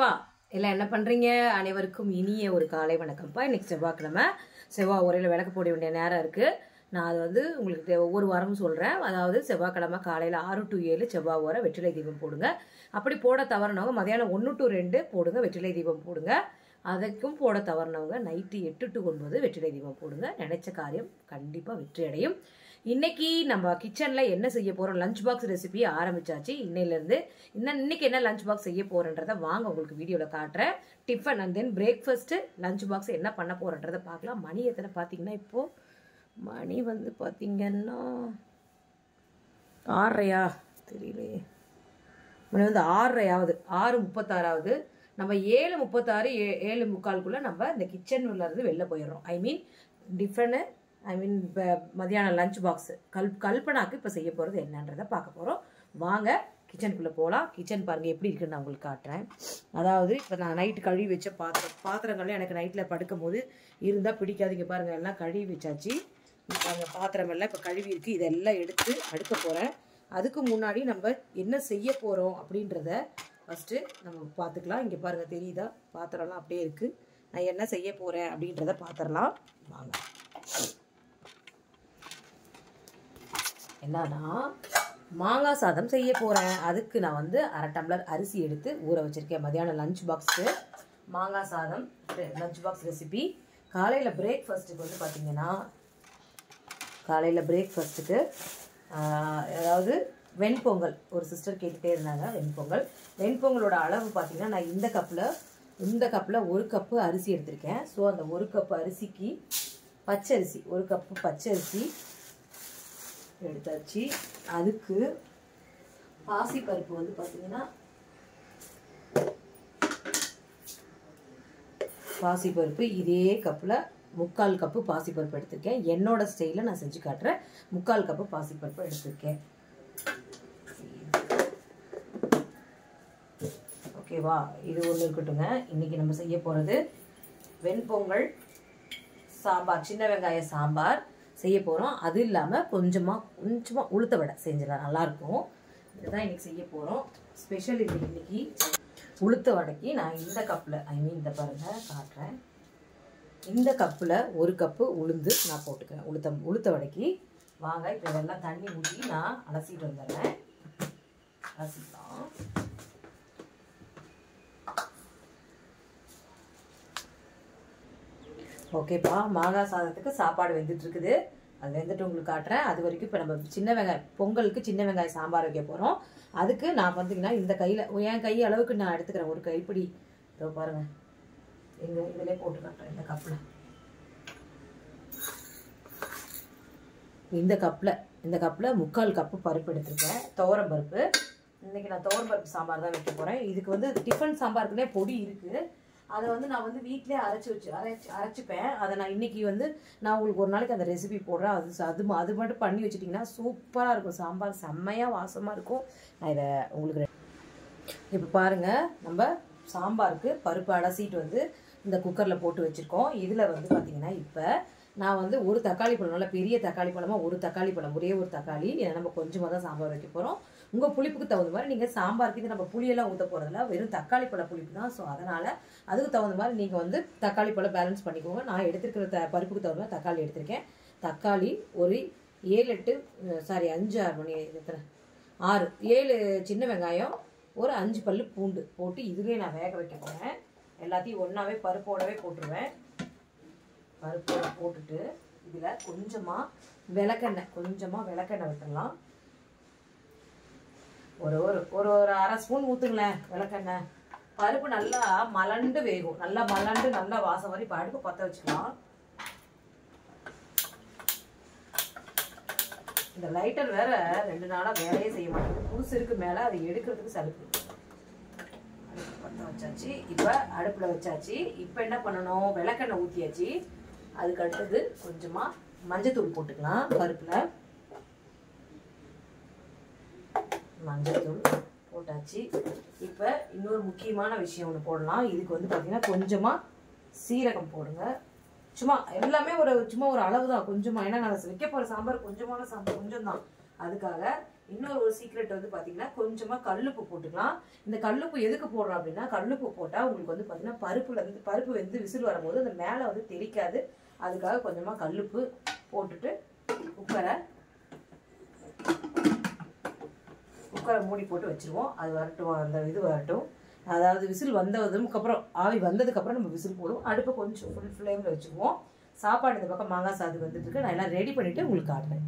ஹாய்ப்பா, எல்லாம் என்ன பண்ணுறீங்க? அனைவருக்கும் இனிய ஒரு காலை வணக்கம்ப்பா. இன்றைக்கி செவ்வாய்க்கிழமை, செவ்வாய் உரையில் விளக்கு போட வேண்டிய நேரம் இருக்குது. நான் அது வந்து உங்களுக்கு ஒவ்வொரு வாரமும் சொல்கிறேன். அதாவது செவ்வாய்க்கிழமை காலையில் 6 to 7 செவ்வாய் உரை வெற்றிலை தீபம் போடுங்க. அப்படி போட தவறினவங்க மதியானம் 1 to 2 போடுங்க, வெற்றிலை தீபம் போடுங்க. அதுக்கும் போட தவறினவங்க நைட்டு 8 to 9 வெற்றிலை தீபம் போடுங்க. நினைச்ச காரியம் கண்டிப்பாக வெற்றி அடையும். இன்னைக்கு நம்ம கிச்சனில் என்ன செய்ய போகிறோம்? லஞ்ச் பாக்ஸ் ரெசிபி ஆரம்பிச்சாச்சு. இன்னையிலேருந்து இன்னைக்கு என்ன லஞ்ச் பாக்ஸ் செய்ய போகிறேன்றதை வாங்க உங்களுக்கு வீடியோவில் காட்டுறேன். Tiffin and then breakfast lunch box என்ன பண்ண போகிறேன்றதை பார்க்கலாம். மணி எத்தனை பார்த்தீங்கன்னா, இப்போது மணி வந்து பார்த்தீங்கன்னா 6:30 தெரியலையே, மணி வந்து 6:30 6:36. நம்ம 7:36 7:45 நம்ம இந்த கிச்சன்லேருந்து வெளில போயிடுறோம். டிஃபனு மதியானம் லஞ்ச் பாக்ஸு கல்பனாக்கு இப்போ செய்ய போகிறது என்னன்றதை பார்க்க போகிறோம். வாங்க கிச்சனுக்குள்ளே போகலாம். கிச்சன் பாருங்கள் எப்படி இருக்குன்னு நான் உங்களுக்கு காட்டுறேன். அதாவது இப்போ நான் நைட்டு கழுவி வச்ச பாத்திரங்கள்லாம் எனக்கு நைட்டில் படுக்கும் போது இருந்தால் பிடிக்காதீங்க. பாருங்கள், எல்லாம் கழுவி வச்சாச்சு. பாருங்கள், பாத்திரமெல்லாம் இப்போ கழுவி இருக்குது. இதெல்லாம் எடுத்து அடுக்க போகிறேன். அதுக்கு முன்னாடி நம்ம என்ன செய்ய போகிறோம் அப்படின்றத ஃபஸ்ட்டு நம்ம பார்த்துக்கலாம். இங்கே பாருங்கள், தெரியுதா? பாத்திரம்லாம் அப்படியே இருக்குது. நான் என்ன செய்ய போகிறேன் அப்படின்றத பார்த்துடலாம் வாங்க. என்னன்னா, மாங்காய் சாதம் செய்ய போகிறேன். அதுக்கு நான் வந்து 1/2 டம்ளர் அரிசி எடுத்து ஊற வச்சுருக்கேன். மதியானம் லஞ்ச் பாக்ஸுக்கு மாங்காய் சாதம் லஞ்ச் பாக்ஸ் ரெசிபி. காலையில் பிரேக்ஃபாஸ்ட்டுக்கு வந்து பார்த்திங்கன்னா, காலையில் பிரேக்ஃபாஸ்ட்டுக்கு அதாவது வெண்பொங்கல் ஒரு சிஸ்டர் கேட்டுகிட்டே இருந்தாங்க. வெண்பொங்கலோட அளவு பார்த்திங்கன்னா, நான் இந்த கப்பில் 1 கப்பு அரிசி எடுத்திருக்கேன். ஸோ அந்த 1 கப்பு அரிசிக்கு பச்சரிசி 1 கப்பு பச்சரிசி எடுத்தாச்சு. அதுக்கு பாசிப்பருப்பு வந்து பார்த்தீங்கன்னா, பாசிப்பருப்பு இதே கப்பில் 3/4 கப்பு பாசிப்பருப்பு எடுத்திருக்கேன். என்னோட ஸ்டைலில் நான் செஞ்சு காட்டுறேன். 3/4 கப்பு பாசிப்பருப்பு எடுத்திருக்கேன். ஓகேவா? இது ஒன்று இருக்கட்டுங்க. இன்றைக்கி நம்ம செய்ய போகிறது வெண்பொங்கல் சாம்பார், சின்ன வெங்காய சாம்பார் செய்ய போகிறோம். அது இல்லாமல் கொஞ்சமாக உளுத்த வடை செஞ்சிடலாம், நல்லாயிருக்கும். இதுதான் இன்றைக்கி செய்ய போகிறோம். ஸ்பெஷல் இது இன்றைக்கி. உளுத்த வடைக்கு நான் இந்த கப்பில் இந்த பாருங்கள் காட்டுறேன். இந்த கப்பில் 1 கப்பு உளுந்து நான் போட்டுக்கிறேன். உளுத்த வடைக்கு வாங்க. இப்போ இதெல்லாம் தண்ணி ஊற்றி நான் அலசிட்டு வந்துடுறேன். அலசிக்கலாம். ஓகேப்பா, மாங்காய் சாதத்துக்கு சாப்பாடு வெந்துட்டு இருக்குது. அது வெந்துட்டு உங்களுக்கு காட்டுறேன். அது வரைக்கும் இப்போ நம்ம சின்ன வெங்காயம் பொங்கலுக்கு சின்ன வெங்காயம் சாம்பார் வைக்க போகிறோம். அதுக்கு நான் பார்த்தீங்கன்னா இந்த கையில் என் கை அளவுக்கு நான் எடுத்துக்கிறேன். ஒரு கைப்பிடி இதோ பாருங்கள், எங்கள் இதிலே போட்டு காட்டுறேன். இந்த கப்பில் 3/4 கப்பு பருப்பு எடுத்துருக்கேன். துவரம் பருப்பு. இன்றைக்கி நான் துவரம் பருப்பு சாம்பார் தான் வைக்க போகிறேன். இதுக்கு வந்து டிஃபன் சாம்பாருக்குனே பொடி இருக்குது. அதை வந்து நான் வந்து வீட்டிலே அரைச்சிப்பேன். அதை நான் இன்றைக்கி வந்து நான் உங்களுக்கு ஒரு நாளைக்கு அந்த ரெசிபி போடுறேன். அது மட்டும் பண்ணி வச்சுட்டிங்கன்னா சூப்பராக இருக்கும். சாம்பார் செம்மையாக வாசமாக இருக்கும். நான் இதை உங்களுக்கு இப்போ பாருங்கள், நம்ம சாம்பாருக்கு பருப்பு அலசிட்டு வந்து இந்த குக்கரில் போட்டு வச்சுருக்கோம். இதில் வந்து பார்த்திங்கன்னா, இப்போ நான் வந்து ஒரு தக்காளி பழம், நல்ல பெரிய தக்காளி பழமாக ஒரு தக்காளி பழம், ஒரே ஒரு தக்காளி. ஏன்னா நம்ம கொஞ்சமாக தான் சாம்பார் வைக்க போகிறோம். உங்கள் புளிப்புக்கு தகுந்த மாதிரி நீங்கள் சாம்பாருக்கு இது நம்ம புளியெல்லாம் ஊற்ற போகிறதில்ல, வெறும் தக்காளி பழ புளிப்பு தான். ஸோ அதனால் அதுக்கு தகுந்த மாதிரி நீங்கள் வந்து தக்காளி பழம் பேலன்ஸ் பண்ணிக்கோங்க. நான் எடுத்துருக்கிற பருப்புக்கு தகுந்த மாதிரி தக்காளி எடுத்திருக்கேன். தக்காளி ஒரு 5 7 சின்ன வெங்காயம், ஒரு 5 பல்லு பூண்டு போட்டு இதுவே நான் வேக வைக்க போகிறேன். எல்லாத்தையும் ஒன்றாவே பருப்போடவே போட்டுருவேன். பருப்போட போட்டுட்டு இதில் கொஞ்சமாக விளக்கெண்ணெய் விட்டுடலாம். ஒரு 1/2 ஸ்பூன் ஊற்றுங்களேன் விளக்கெண்ணெய். பருப்பு நல்லா மலண்டு வேகும். நல்லா வாசம் வரை பருப்பு பற்ற வச்சுக்கலாம். இந்த லைட்டர் வேற 2 நாளாக வேலையே செய்ய மாட்டேங்குது. புதுசு இருக்கு மேலே, அதை எடுக்கிறதுக்கு சலுப்பு. பற்ற வச்சாச்சு. இப்போ அடுப்பில் வச்சாச்சு. இப்போ என்ன பண்ணணும்? விளக்கெண்ணெய் ஊற்றியாச்சு. அதுக்கு அடுத்தது கொஞ்சமாக மஞ்சத்தூள் போட்டுக்கலாம். பருப்பில் மஞ்சத்தூள் போட்டாச்சு. இப்போ இன்னொரு முக்கியமான விஷயம் ஒன்று போடலாம். இதுக்கு வந்து பார்த்திங்கன்னா கொஞ்சமாக சீரகம் போடுங்க. எல்லாமே சும்மா ஒரு அளவு தான், கொஞ்சமாக. ஏன்னா நான் வைக்க போகிற சாம்பார் கொஞ்சமான சாம்பார், கொஞ்சம் தான். அதுக்காக இன்னொரு சீக்ரெட் வந்து பார்த்தீங்கன்னா கொஞ்சமாக கல்லுப்பு போட்டுக்கலாம். இந்த கல்லுப்பு எதுக்கு போடுறோம் அப்படின்னா, கல்லுப்பு போட்டால் உங்களுக்கு வந்து பார்த்தீங்கன்னா பருப்பு வெந்து விசில் வரும்போது அந்த மேலே வந்து தெரிக்காது. அதுக்காக கொஞ்சமாக கல்லுப்பு போட்டுட்டு குக்கரை மூடி போட்டு வச்சுருவோம். அது வரட்டும், அந்த இது வரட்டும். அதாவது விசில் வந்ததுக்கப்புறம் ஆவி வந்ததுக்கப்புறம் நம்ம விசில் போடுவோம். அடுப்பை கொஞ்சம் ஃபுல் ஃப்ளேமில் வச்சுக்குவோம். சாப்பாடு இந்த பக்கம் மாங்காய் சாதம் வந்துட்டு இருக்கு. நான் எல்லாம் ரெடி பண்ணிவிட்டு உங்களுக்கு காட்டுறேன்.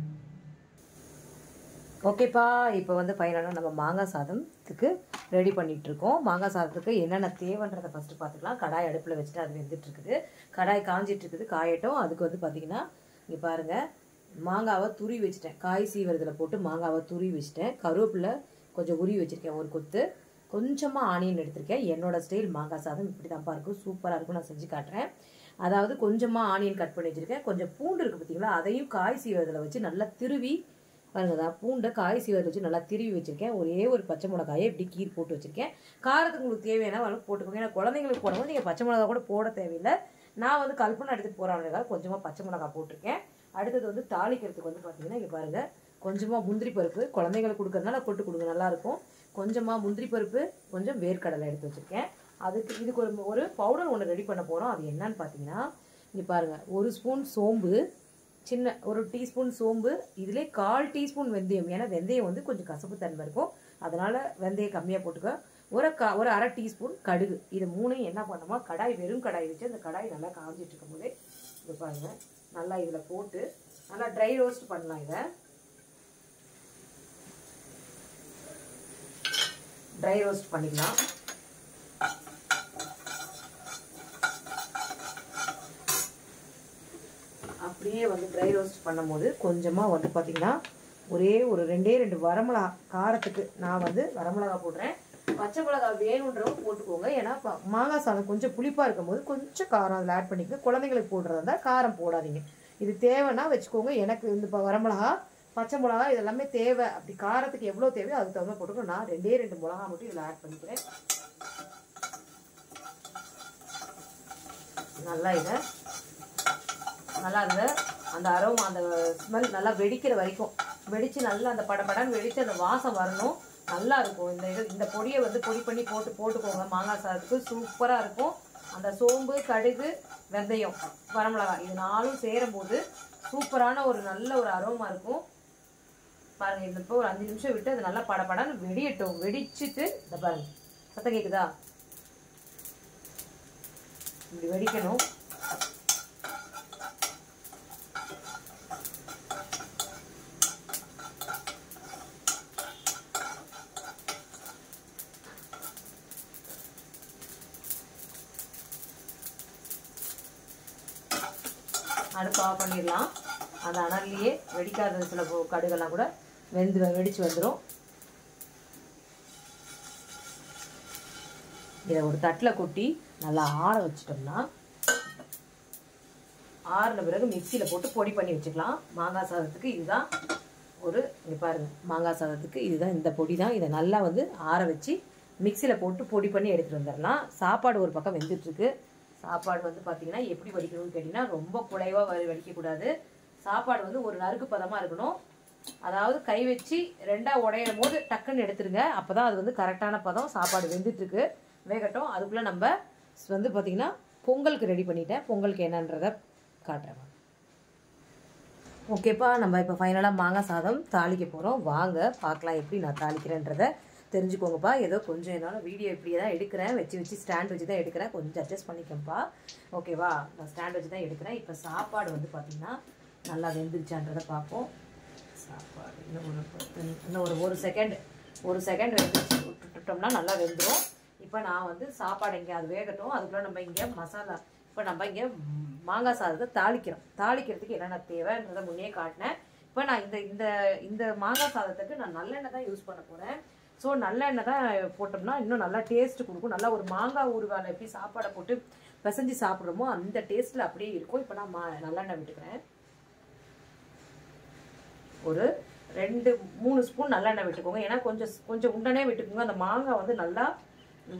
ஓகேப்பா, இப்போ வந்து ஃபைனலாக நம்ம மாங்காய் சாதத்துக்கு ரெடி பண்ணிகிட்ருக்கோம். மாங்காய் சாதத்துக்கு என்னென்ன தேவைன்றதை ஃபஸ்ட்டு பார்த்துக்கலாம். கடாய் அடுப்பில் வச்சுட்டு அது வெந்துட்டுருக்குது. கடாய் காஞ்சிட்ருக்குது, காயட்டும். அதுக்கு வந்து பார்த்திங்கன்னா இங்கே பாருங்கள், மாங்காவை துருவி வச்சுட்டேன். காய் சீவரத்தில் போட்டு மாங்காவை துருவி வச்சுட்டேன். கருவேப்பிலை கொஞ்சம் உருவி வச்சுருக்கேன், ஒரு கொத்து. கொஞ்சமாக ஆனியன் எடுத்திருக்கேன். என்னோடய ஸ்டைல் மாங்காய் சாதம் இப்படி தான்ப்பா இருக்கும், சூப்பராக இருக்கும். நான் செஞ்சு காட்டுறேன். அதாவது கொஞ்சமாக ஆனியன் கட் பண்ணி வச்சுருக்கேன். கொஞ்சம் பூண்டு இருக்குது பார்த்தீங்களா, அதையும் காய் சீவரத்தில் வச்சு நல்லா திருவி பாருங்க. பூண்டை காய் சீவரத்தில் வச்சு நல்லா திருவி வச்சுருக்கேன். ஒரே ஒரு பச்சை மிளகாயை இப்படி கீர் போட்டு வச்சுருக்கேன். காரத்துக்கு உங்களுக்கு தேவையான அளவுக்கு போட்டுக்கோங்க. ஏன்னா குழந்தைங்களுக்கு போடும்போது நீங்கள் பச்சை மிளகா கூட போட தேவையில்லை. நான் வந்து கல்பனை எடுத்துகிட்டு போகிறவங்களுக்காக கொஞ்சமாக பச்சை மிளகா போட்டிருக்கேன். அடுத்தது வந்து தாளிக்கிறதுக்கு வந்து பார்த்தீங்கன்னா இங்கே பாருங்கள், கொஞ்சமாக முந்திரி பருப்பு, குழந்தைங்களுக்கு கொடுக்கறதுனால போட்டு கொடுங்க, நல்லாயிருக்கும். கொஞ்சமாக முந்திரி பருப்பு, கொஞ்சம் வேர்க்கடலை எடுத்து வச்சுருக்கேன். இதுக்கு ஒரு பவுடர் ஒன்று ரெடி பண்ண போகிறோம். அது என்னன்னு பார்த்தீங்கன்னா இங்கே பாருங்கள், ஒரு ஸ்பூன் சோம்பு, ஒரு டீஸ்பூன் சோம்பு, இதிலே 1/4 டீஸ்பூன் வெந்தயம். ஏன்னா வெந்தயம் வந்து கொஞ்சம் கசப்பு தன்மை இருக்கும், அதனால் வெந்தயம் கம்மியாக போட்டுக்க. ஒரு 1/2 டீஸ்பூன் கடுகு. இது மூணையும் என்ன பண்ணோமா, கடாய் வெறும் கடாய் வச்சு அந்த கடாய் நல்லா காஞ்சிட்டு இருக்கும் போதே இது பாருங்கள், நல்லா இதில் போட்டு நல்லா ட்ரை ரோஸ்ட் பண்ணலாம். இதை ட்ரை ரோஸ்ட் பண்ணிக்கலாம். அப்படியே வந்து ட்ரை ரோஸ்ட் பண்ணும்போது கொஞ்சமாக வந்து பார்த்திங்கன்னா ஒரு 2 வரமிளகா காரத்துக்கு நான் வந்து வரமிளகா போடுறேன். பச்சை மிளகா வேணுன்றவங்க போட்டுக்கோங்க. ஏன்னா மாங்காய் சாதம் கொஞ்சம் புளிப்பாக இருக்கும் போது கொஞ்சம் காரம் அதில் ஆட் பண்ணிக்கோங்க. குழந்தைங்களுக்கு போடுறதா இருந்தால் காரம் போடாதீங்க. இது தேவைன்னா வச்சுக்கோங்க. எனக்கு இந்த வரமிளகா, பச்சை மிளகா இதெல்லாமே தேவை. அப்படி காரத்துக்கு எவ்வளோ தேவையோ அதுக்கு தகுந்த போட்டுக்கோ. நான் 2 மிளகா மட்டும் இதில் ஆட் பண்ணிக்கிறேன். நல்லா இதை நல்லா அந்த அரோமா, அந்த ஸ்மெல் நல்லா வெடிக்கிற வரைக்கும் வெடித்து நல்லா அந்த படப்படன்னு வெடித்து அந்த வாசம் வரணும். நல்லா இருக்கும். இந்த பொடியை வந்து பொடி பண்ணி போட்டுக்கோங்க. மாங்காய் சாதத்துக்கு சூப்பராக இருக்கும். அந்த சோம்பு, கடுகு, வெந்தயம், வரமிளகாய் இது 4ம் சேரும்போது சூப்பரான ஒரு நல்ல ஒரு அரோமா இருக்கும். பாருங்கள், இந்த இப்போ ஒரு 5 நிமிஷம் விட்டு அது நல்லா படப்படன்னு வெடியட்டும். வெடிச்சுட்டு இந்த பாருங்க, சத்தம் கேட்குதா, இப்படி வெடிக்கணும். அடுப்பு ஆஃப் பண்ணிடலாம். அந்த அனல்லையே வெடிக்காத சில கடுகெல்லாம் கூட வெடிச்சு வந்துடும். இதை ஒரு தட்டில் கொட்டி நல்லா ஆற வச்சிட்டோம்னா, ஆறின பிறகு மிக்சியில் போட்டு பொடி பண்ணி வச்சுக்கலாம். மாங்காய் சாதத்துக்கு இதுதான் இங்கே பாருங்கள், மாங்காய் சாதத்துக்கு இதுதான் இந்த பொடி தான். இதை நல்லா வந்து ஆற வச்சு மிக்சியில் போட்டு பொடி பண்ணி எடுத்துகிட்டு வந்துடலாம். சாப்பாடு ஒரு பக்கம் வெந்துட்டுருக்கு. சாப்பாடு வந்து பார்த்திங்கன்னா எப்படி வடிக்கணும்னு கேட்டிங்கன்னா, ரொம்ப குழைவாக வடிக்கக்கூடாது. சாப்பாடு வந்து ஒரு நறுக்கு பதமாக இருக்கணும். அதாவது கை வச்சு 2ஆக உடையும் போது டக்குன்னு எடுத்துருங்க. அப்போ தான் அது வந்து கரெக்டான பதம். சாப்பாடு வெந்துட்டுருக்கு, வேகட்டும். அதுக்குள்ளே நம்ம வந்து பார்த்திங்கன்னா பொங்கலுக்கு ரெடி பண்ணிட்டேன். பொங்கலுக்கு என்னன்றதை காட்டுறேன். ஓகேப்பா, நம்ம இப்போ ஃபைனலாக மாங்காய் சாதம் தாளிக்க போகிறோம். வாங்க பார்க்கலாம் எப்படி நான் தாளிக்கிறேன்றதை தெரிஞ்சுக்கோங்கப்பா. ஏதோ கொஞ்சம் என்னால் வீடியோ இப்படியே தான் எடுக்கிறேன், வச்சு ஸ்டாண்ட் வச்சு தான் எடுக்கிறேன். கொஞ்சம் அட்ஜஸ்ட் பண்ணிக்கப்பா, ஓகேவா? நான் ஸ்டாண்ட் வச்சு தான் எடுக்கிறேன். இப்போ சாப்பாடு வந்து பார்த்திங்கன்னா நல்லா வெந்துருச்சான்றதை பார்ப்போம். சாப்பாடு இன்னும் ஒரு செகண்ட் வெந்துச்சு விட்டுட்டோம்னா நல்லா வெந்துடும். இப்போ நான் வந்து சாப்பாடு இங்கே அது வேகட்டும். அதுக்குள்ளே நம்ம இங்கே மசாலா, இப்போ நம்ம இங்கே மாங்காய் சாதத்தை தாளிக்கிறதுக்கு என்னென்ன தேவைன்றதை முன்னே காட்டினேன். இப்போ நான் இந்த மாங்காய் சாதத்துக்கு நான் நல்லெண்ணெய் தான் யூஸ் பண்ண போகிறேன். ஸோ நல்லெண்ணெய் தான் போட்டோம்னா இன்னும் நல்லா டேஸ்ட்டு கொடுக்கும். நல்லா ஒரு மாங்காய் ஊறுகாயில் எப்படி சாப்பாடை போட்டு பிசைஞ்சு சாப்பிட்றோமோ அந்த டேஸ்ட்டில் அப்படியே இருக்கும். இப்போ நான் நல்லெண்ணெய் விட்டுக்கிறேன். ஒரு 2-3 ஸ்பூன் நல்லெண்ணெய் விட்டுக்கோங்க. ஏன்னா கொஞ்சம் உண்டனே விட்டுக்கோங்க. அந்த மாங்காய் வந்து நல்லா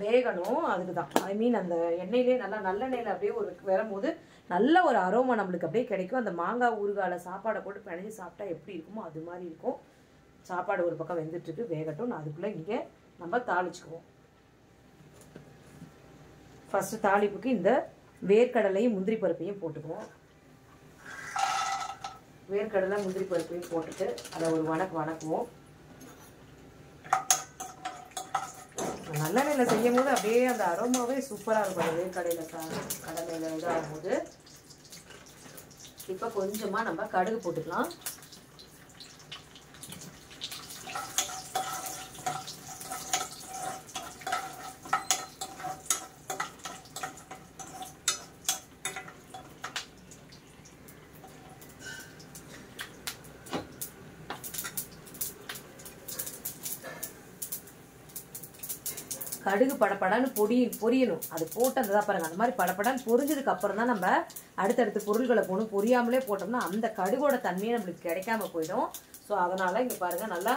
வேகணும், அதுக்கு தான். ஐ மீன் அந்த எண்ணெயிலே நல்லா நல்லெண்ணெயில் அப்படியே வரும்போது நல்ல ஒரு அரோமா நம்மளுக்கு அப்படியே கிடைக்கும். அந்த மாங்காய் ஊறுகாயில் சாப்பாடை போட்டு பிணைஞ்சு சாப்பிட்டா எப்படி இருக்குமோ அது மாதிரி இருக்கும். சாப்பாடு ஒரு பக்கம் வெந்துட்டுருக்கு, வேகட்டும். நான் அதுக்குள்ளே இங்கே நம்ம தாளிச்சுக்குவோம். ஃபஸ்ட்டு தாளிப்புக்கு இந்த வேர்க்கடலையும் முந்திரி பருப்பையும் போட்டுக்குவோம். வேர்க்கடலை முந்திரி பருப்பையும் போட்டுட்டு அதை ஒரு வணக்குவோம். நல்லெண்ணெயில் செய்யும் போது அப்படியே அந்த அரோமாவே சூப்பராக இருக்கும். அந்த வேர்க்கடையில் கடலையில் இதாகும் போது. இப்போ கொஞ்சமாக நம்ம கடுகு போட்டுக்கலாம். கடுகு படப்படான்னு பொரியணும். அது போட்டு அந்த தான் பாருங்கள், அந்த மாதிரி படப்படான்னு பொரிஞ்சதுக்கு அப்புறம் தான் நம்ம அடுத்தடுத்து பொருள்களை போகணும். பொரியாமலே போட்டோம்னா அந்த கடுகோட தன்மையே நம்மளுக்கு கிடைக்காம போயிடும். ஸோ அதனால் இங்கே பாருங்கள், நல்லா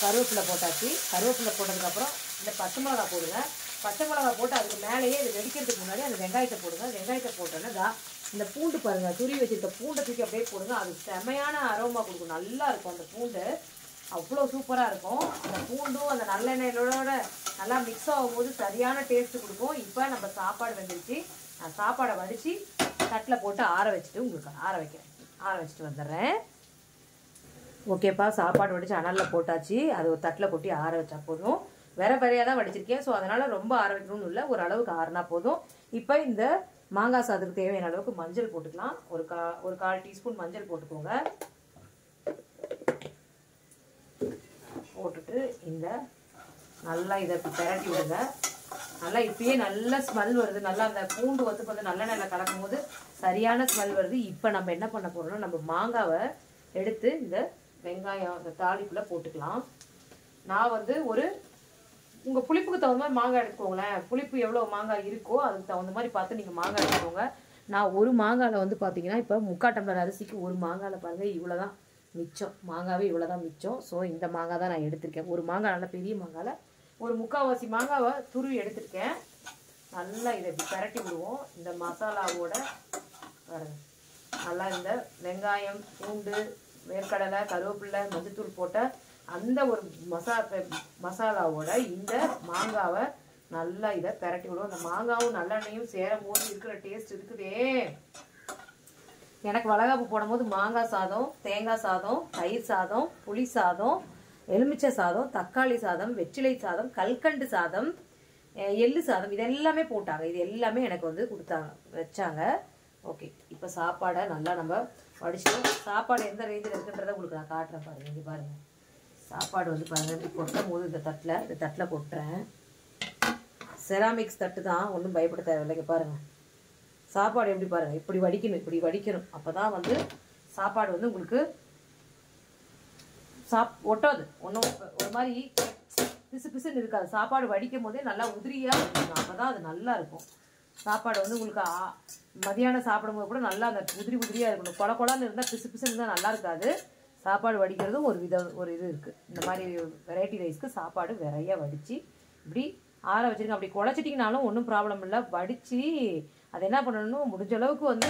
கருவேப்பிலை போட்டாச்சு. கருவேப்பிலை போட்டதுக்கப்புறம் இந்த பச்சை மிளகா போடுங்க. பச்சை மிளகா போட்டு அதுக்கு மேலேயே இது வெடிக்கிறதுக்கு முன்னாடி அந்த வெங்காயத்தை போடுங்க. வெங்காயத்தை போட்டோன்னா இந்த பூண்டு பாருங்கள், துருவி வச்சுருக்க பூண்டை தூக்கி அப்படியே போடுங்க. அது செமையான அரோமா கொடுக்கும், நல்லா இருக்கும். அந்த பூண்டு அவ்வளோ சூப்பராக இருக்கும். அந்த பூண்டும் அந்த நல்லெண்ணெயோட நல்லா மிக்ஸ் ஆகும்போது சரியான டேஸ்ட்டு கொடுக்கும். இப்போ நம்ம சாப்பாடு வெந்துருச்சு. நான் சாப்பாடை வடித்து தட்டில் போட்டு ஆற வச்சுட்டு உங்களுக்கு ஆற வச்சுட்டு வந்துடுறேன். ஓகேப்பா, சாப்பாடு வடித்து அனலில் போட்டாச்சு. அது ஒரு தட்டில் கொட்டி ஆற வச்சா போதும். வேறையாக தான் வடிச்சிருக்கேன். ஸோ அதனால் ரொம்ப ஆற வைக்கணும்னு இல்லை, ஒரு அளவுக்கு ஆறுனா போதும். இப்போ இந்த மாங்காய் சாதத்துக்கு தேவையான அளவுக்கு மஞ்சள் போட்டுக்கலாம். ஒரு 1/4 டீஸ்பூன் மஞ்சள் போட்டுக்கோங்க. போட்டுட்டு இந்த நல்லா இதை பிரட்டி விடுங்க. நல்லா இப்பயே நல்ல ஸ்மெல் வருது. நல்லா அந்த பூண்டு வந்து கொஞ்சம் நல்லெண்ணெயில் கலக்கும் போது சரியான ஸ்மெல் வருது. இப்போ நம்ம என்ன பண்ண போகிறோம்னா, நம்ம மாங்காவை எடுத்து இந்த வெங்காயம் அந்த தாளிப்புல போட்டுக்கலாம். நான் வந்து உங்கள் புளிப்புக்கு தகுந்த மாதிரி மாங்காய் எடுத்துக்கோங்களேன். புளிப்பு எவ்வளோ மாங்காய் இருக்கோ அதுக்கு தகுந்த மாதிரி பார்த்து நீங்கள் மாங்காய் எடுத்துக்கோங்க. நான் ஒரு மாங்காயில் வந்து பார்த்தீங்கன்னா இப்போ 3/4 டம்ளர் அரிசிக்கு ஒரு மாங்காயில் பாருங்கள் இவ்வளோ தான் மிச்சம். மாங்காவே இவ்வளோ தான் மிச்சம். ஸோ இந்த மாங்காய் தான் நான் எடுத்திருக்கேன். ஒரு மாங்காய் நல்ல பெரிய மாங்காயில் ஒரு 3/4 மாங்காவை துருவி எடுத்திருக்கேன். நல்லா இதை இப்படி பிரட்டி விடுவோம். இந்த மசாலாவோட நல்லா இந்த வெங்காயம், பூண்டு, வேர்க்கடலை, கருவேப்பிலை, மஞ்சத்தூள் போட்ட அந்த ஒரு மசாலாவோட இந்த மாங்காவை நல்லா இதை பிரட்டி விடுவோம். அந்த மாங்காவும் நல்லெண்ணையும் சேரும் போது இருக்கிற டேஸ்ட் இருக்குதே. எனக்கு வளகாப்பு போடும்போது மாங்காய் சாதம், தேங்காய் சாதம், தயிர் சாதம், புளி சாதம், எலுமிச்சை சாதம், தக்காளி சாதம், வெற்றிலை சாதம், கல்கண்டு சாதம், எள்ளு சாதம், இது எல்லாமே போட்டாங்க. இது எல்லாமே எனக்கு வந்து வச்சாங்க. ஓகே, இப்போ சாப்பாடை நல்லா நம்ம வடிச்சிட்டோம். சாப்பாடு எந்த ரேஞ்சில் இருக்குன்றதை உங்களுக்கு நான் காட்டுறேன் பாருங்கள். இங்கே பாருங்கள், சாப்பாடு வந்து பாருங்கள் இப்படி கொட்டும் போது இந்த தட்டில் கொட்டுறேன். செராமிக்ஸ் தட்டு தான், ஒன்றும் பயப்பட தேவையில்லைங்க. பாருங்கள் சாப்பாடு எப்படி பாருங்கள், இப்படி வடிக்கணும். அப்போ தான் வந்து சாப்பாடு வந்து உங்களுக்கு ஒட்டாது. ஒன்றும் ஒரு மாதிரி பிசுன்னு இருக்காது. சாப்பாடு வடிக்கும் போதே நல்லா உதிரியாக இருக்கணும். அப்போ தான் அது நல்லா இருக்கும். சாப்பாடு வந்து உங்களுக்கு மதியானம் சாப்பிடும்போது கூட நல்லா அந்த உதிரியாக இருக்கணும். கொலன்னு இருந்தால் பிசுன்னு இருந்தால் நல்லா இருக்காது. சாப்பாடு வடிக்கிறதும் ஒரு இது இருக்குது. இந்த மாதிரி வெரைட்டி ரைஸ்க்கு சாப்பாடு நிறைய வடித்து இப்படி ஆற வச்சுருங்க. அப்படி குழச்சிட்டிங்கனாலும் ஒன்றும் ப்ராப்ளம் இல்லை. வடித்து அதை என்ன பண்ணணும், முடிஞ்ச அளவுக்கு வந்து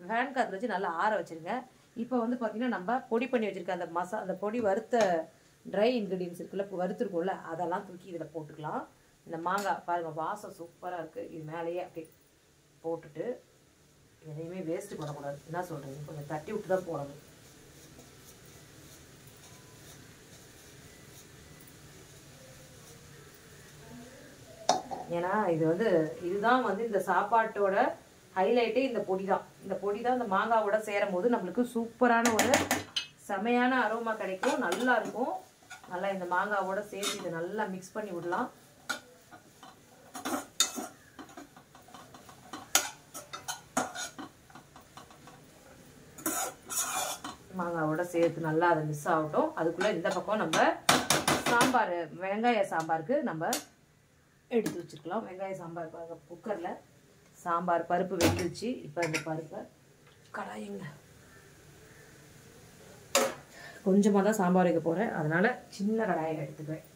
ஃபேன் காற்றுல வச்சு நல்லா ஆற வச்சுருங்க. இப்போ வந்து பார்த்திங்கன்னா நம்ம பொடி பண்ணி வச்சுருக்க அந்த பொடி வறுத்த ட்ரை இன்க்ரீடியன்ஸ் இருக்குல்ல, வறுத்துருக்கும்ல, அதெல்லாம் தூக்கி இதில் போட்டுக்கலாம். இந்த மாங்காய் பாருங்கள் வாசம் சூப்பராக இருக்குது. இது மேலேயே அப்படி போட்டுட்டு எதையுமே வேஸ்ட்டு பண்ணக்கூடாது. என்ன சொல்கிறீங்க, கொஞ்சம் தட்டி விட்டு தான் போடணும். ஏன்னா இதுதான் வந்து இந்த சாப்பாட்டோட ஹைலைட்டே இந்த பொடி தான். இந்த பொடி தான் இந்த மாங்காவோட சேரும் போது நம்மளுக்கு சூப்பரான ஒரு செமையான அரோமா கிடைக்கும். நல்லா இருக்கும். நல்லா இந்த மாங்காவோட சேர்த்து இதை நல்லா மிக்ஸ் பண்ணி விடலாம். மாங்காவோட சேர்த்து நல்லா அதை மிக்ஸ் ஆகட்டும். அதுக்குள்ளே இந்த பக்கம் நம்ம சாம்பார், வெங்காய சாம்பாருக்கு நம்ம எடுத்து வச்சுக்கலாம். வெங்காய சாம்பார் பாருங்கள், குக்கரில் சாம்பார் பருப்பு வெந்துச்சு. இப்போ இந்த பருப்பை கடாயிங்க கொஞ்சமாக தான் சாம்பார் வைக்க போகிறேன், அதனால் சின்ன கடாயை எடுத்துக்குவேன்.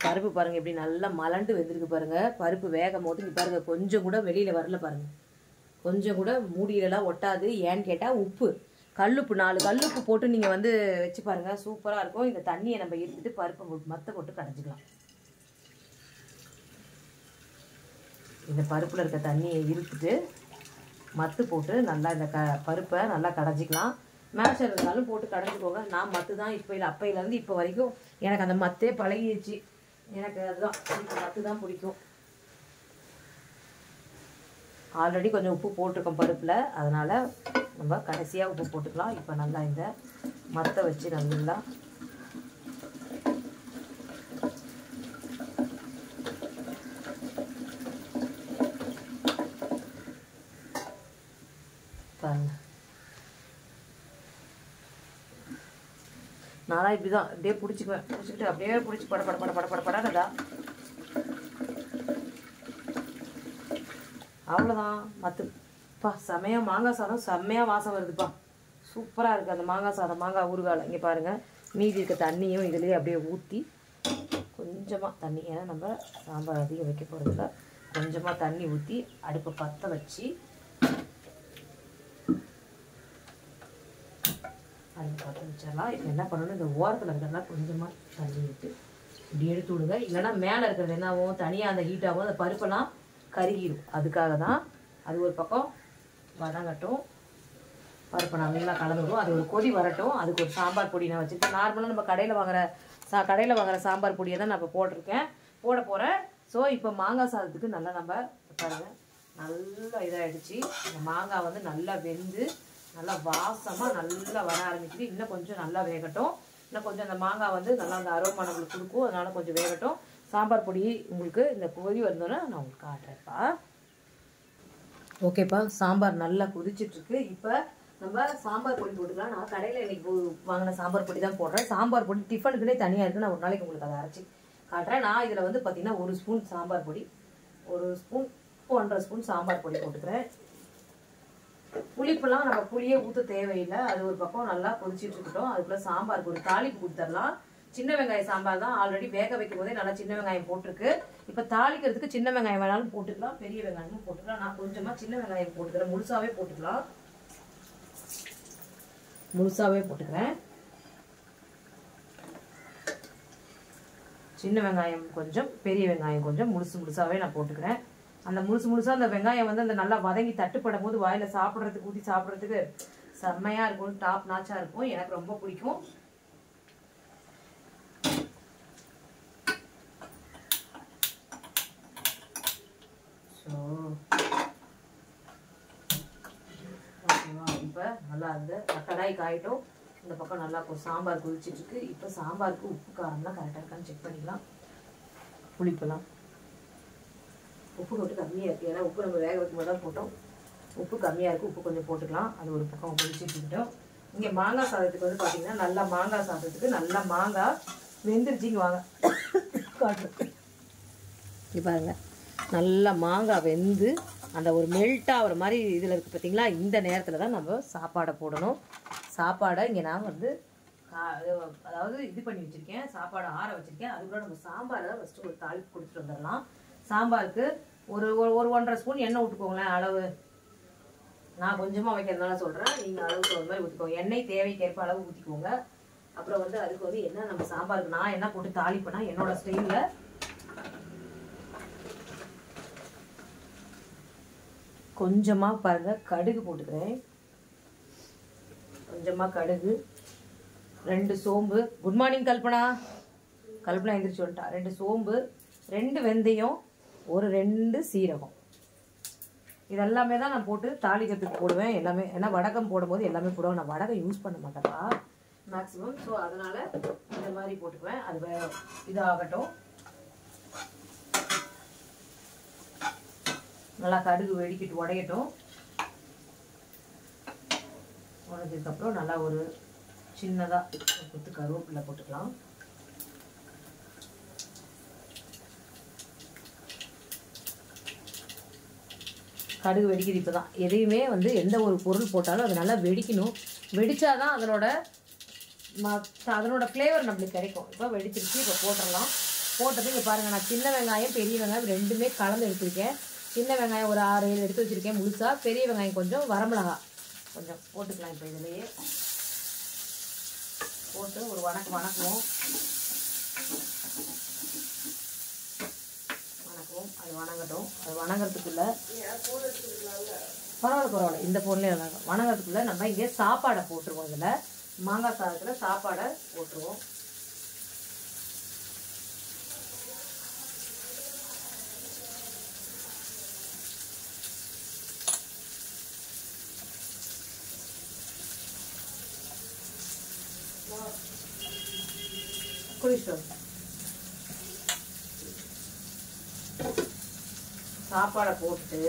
பருப்பு பாருங்கள் எப்படி நல்லா மலண்டு வெந்திருக்கு பாருங்கள். பருப்பு வேகும் போது இங்கே பாருங்கள் கொஞ்சம் கூட வெளியில் வரல பாருங்கள். கொஞ்சம் கூட மூடியிலலாம் ஒட்டாது. ஏன்னு கேட்டால் உப்பு, கல்லுப்பு 4 கல்லுப்பு போட்டு நீங்கள் வந்து வச்சு பாருங்கள், சூப்பராக இருக்கும். இந்த தண்ணியை நம்ம எடுத்துட்டு பருப்பை மற்ற போட்டு கடைஞ்சிக்கலாம். இந்த பருப்பில் இருக்க தண்ணியை இழுத்துட்டு மத்து போட்டு நல்லா இந்த பருப்பை நல்லா கடைஞ்சிக்கலாம். மேஷர் இருந்தாலும் போட்டு கடைஞ்சிக்கோங்க. நான் மத்து தான் அப்பையிலேருந்து இப்போ வரைக்கும் எனக்கு அந்த மத்தே பழகிடுச்சு. எனக்கு அதுதான் இப்போ மத்து தான் பிடிக்கும். ஆல்ரெடி கொஞ்சம் உப்பு போட்டிருக்கோம் பருப்பில், அதனால் நம்ம கடைசியாக உப்பு போட்டுக்கலாம். இப்போ நல்லா இந்த மத்தை வச்சு நல்லா பாருங்க. நான்லாம் இப்படி தான் அப்படியே பிடிச்சிக்குவேன். பிடிச்சிக்கிட்டு அப்படியே பிடிச்சி படப்படா அவ்வளோதான். மத்துப்பா செம்மையாக மாங்காய் சாதம் செம்மையாக வாசம் வருதுப்பா. சூப்பராக இருக்குது அந்த மாங்காய் சாதம். மாங்காய் ஊறுகாய் இங்கே பாருங்கள். மீதி இருக்க தண்ணியும் இதுலேயே அப்படியே ஊற்றி கொஞ்சமாக தண்ணி, ஏன்னா நம்ம சாம்பார் அதிகம் வைக்க போகிறதில்ல, கொஞ்சமாக தண்ணி ஊற்றி அடுப்பை பற்ற வச்சு அது பற்ற வச்சிடலாம். இப்போ என்ன பண்ணணும், இந்த ஓரத்தில் இருக்கிறதெல்லாம் கொஞ்சமாக தண்ணி விட்டு இப்படி எடுத்து விடுங்க. இல்லைன்னா மேலே இருக்கிறது என்ன ஆகும், தனியாக அந்த ஹீட் ஆகும், அந்த பருப்பெல்லாம் கருகிடும். அதுக்காக தான் அது ஒரு பக்கம் வதங்கட்டும். பருப்பை நல்லா கலந்து விடும். அது ஒரு கொதி வரட்டும். அதுக்கு ஒரு சாம்பார் பொடி நான் வச்சுருக்கேன். நார்மலாக நம்ம கடையில் வாங்குற சாம்பார் பொடியை தான் நான் இப்போ போட போகிறேன். ஸோ இப்போ மாங்காய் சாதத்துக்கு நல்லா நம்ம பாருங்கள் நல்லா இதாகிடுச்சு. இந்த மாங்காய் வந்து நல்லா வெந்து நல்லா வாசமாக நல்லா வர ஆரம்பிக்குது. இன்னும் கொஞ்சம் நல்லா வேகட்டும். இன்னும் கொஞ்சம் அந்த மாங்காய் வந்து நல்லா அந்த அரோமா நம்மளுக்கு கொடுக்கும். அதனால் கொஞ்சம் வேகட்டும். சாம்பார் பொடி உங்களுக்கு இந்த கொதி வந்தோன்னே நான் உங்களுக்கு காட்டுறேன்ப்பா. ஓகேப்பா, சாம்பார் நல்லா கொதிச்சிட்ருக்கு. இப்போ நம்ம சாம்பார் பொடி போட்டுக்கலாம். நான் கடையில் இன்றைக்கி வாங்கின சாம்பார் பொடி தான் போடுறேன். சாம்பார் பொடி டிஃபனுக்குனே தனியாக இருக்குது. நான் ஒரு நாளைக்கு உங்களுக்கு அதை அரைச்சி காட்டுறேன். நான் இதில் வந்து பார்த்திங்கன்னா 1 ஸ்பூன் சாம்பார் பொடி, 1 ஸ்பூன் 1.5 ஸ்பூன் சாம்பார் பொடி போட்டுக்கிறேன். புளிப்பெல்லாம் நம்ம புளியே ஊற்ற தேவையில்லை. அது ஒரு பக்கம் நல்லா கொதிச்சிட்டு இருக்கட்டும். அதுக்குள்ளே சாம்பாருக்கு ஒரு தாளிப்பு கொடுத்துடலாம். சின்ன வெங்காயம் சாம்பார் தான். ஆல்ரெடி வேக வைக்கும் போதே நல்லா சின்ன வெங்காயம் போட்டிருக்கு. இப்போ தாளிக்கிறதுக்கு சின்ன வெங்காயம் வேணாலும் போட்டுக்கலாம், பெரிய வெங்காயமும் போட்டுக்கலாம். நான் கொஞ்சமாக சின்ன வெங்காயம் போட்டுக்கிறேன். முழுசாவே போட்டுக்கிறேன். சின்ன வெங்காயம் கொஞ்சம், பெரிய வெங்காயம் கொஞ்சம், முழுசாவே நான் போட்டுக்கிறேன். அந்த முழுசாக அந்த வெங்காயம் வந்து அந்த நல்லா வதங்கி தட்டுப்படும் போது வாயில் ஊற்றி சாப்பிட்றதுக்கு செம்மையாக இருக்கும். டாப் நாச்சாக இருக்கும். எனக்கு ரொம்ப பிடிக்கும். ஸோ ஓகேவா, இப்போ நல்லா அந்த கடாய் காயிட்டும். இந்த பக்கம் நல்லா சாம்பார் கொதிச்சிட்ருக்கு. இப்போ சாம்பாருக்கு உப்பு காரம்லாம் கரெக்டாக இருக்கான்னு செக் பண்ணிக்கலாம். புளிப்பெல்லாம் உப்பு போட்டு கம்மியாக இருக்குது. ஏன்னா உப்பு நம்ம வேக வைக்கும் போது தான் போட்டோம். உப்பு கம்மியாக இருக்குது. உப்பு கொஞ்சம் போட்டுக்கலாம். அது ஒரு பக்கம் கொதிச்சுக்கிட்டோம். இங்கே மாங்காய் சாதத்துக்கு வந்து பார்த்திங்கன்னா நல்லா மாங்காய் சாதத்துக்கு நல்லா மாங்காய் வெந்துருச்சிங்க வாங்க காட்டுறதுக்கு. இப்போ பாருங்கள் நல்லா மாங்காய் வெந்து அந்த ஒரு மெல்ட் ஆகிற மாதிரி இதில் இருக்குது பார்த்திங்களா. இந்த நேரத்தில் தான் நம்ம சாப்பாடை போடணும். சாப்பாடை இங்கே நான் வந்து அதாவது இது பண்ணி வச்சுருக்கேன். சாப்பாடை ஆற வச்சுருக்கேன். அதுக்குள்ள நம்ம சாம்பாரை ஃபஸ்ட்டு ஒரு தாளிப்பு கொடுத்துட்டு வந்துடலாம். சாம்பாருக்கு ஒரு 1.5 ஸ்பூன் எண்ணெய் விட்டுக்கோங்களேன். அளவு நான் கொஞ்சமாக வைக்கிறதுனால சொல்கிறேன். நீங்கள் அளவுக்கு ஒரு மாதிரி ஊற்றிக்கோங்க. எண்ணெய் தேவைக்கேற்ப அளவு ஊற்றிக்கோங்க. அப்புறம் வந்து அதுக்கு வந்து என்ன நம்ம சாம்பாருக்கு நான் என்ன போட்டு தாளிப்பேன்னா என்னோட ஸ்டைலில் கொஞ்சமாக பாருங்கள் கடுகு போட்டுக்கிறேன். கொஞ்சமாக கடுகு, 2 சோம்பு. குட் மார்னிங் கல்பனா எந்திரிச்சு வந்துட்டா. 2 சோம்பு, 2 வெந்தயம், ஒரு 2 சீரகம். இதெல்லாமே தான் நான் போட்டு தாளிக்கிறதுக்கு போடுவேன். எல்லாமே ஏன்னா வடகம் போடும்போது எல்லாமே போடுவேன். நான் வடகம் யூஸ் பண்ண மாட்டேன்ப்பா மேக்ஸிமம். ஸோ அதனால் இந்த மாதிரி போட்டுக்குவேன். அது இதாகட்டும். நல்லா கடுகு வெடிக்கிட்டு உடையட்டும். உடைஞ்சதுக்கப்புறம் நல்லா ஒரு சின்னதாக கொத்து கருவேப்பிலை போட்டுக்கலாம். கடுகு வெடிக்குது. இப்போ தான் எதையுமே வந்து எந்த ஒரு பொருள் போட்டாலும் அது நல்லா வெடிக்கணும். வெடித்தாதான் அதனோட ஃப்ளேவர் நம்மளுக்கு கிடைக்கும். இப்போ வெடிச்சிருச்சு. இப்போ போட்டுடலாம். போட்டது இங்கே பாருங்கள், நான் சின்ன வெங்காயம் பெரிய வெங்காயம் ரெண்டுமே கலந்து எடுத்துருக்கேன். சின்ன வெங்காயம் ஒரு 6-7 எடுத்து வச்சுருக்கேன் முழுசாக. பெரிய வெங்காயம் கொஞ்சம், வரமிளகா கொஞ்சம் போட்டுக்கலாம். இப்போ இதிலேயே போட்டு ஒரு வணக்குவோம். அது வணங்கட்டும். அது வணங்கிறதுக்குள்ளே பரவாயில்ல, இந்த பொருளே வணங்கிறதுக்குள்ளே நம்ம இங்கே சாப்பாடை போட்டுருவோம். இதில் மாங்காய் சாதத்தில் சாப்பாடை போட்டுருவோம். சாப்பாடை போட்டு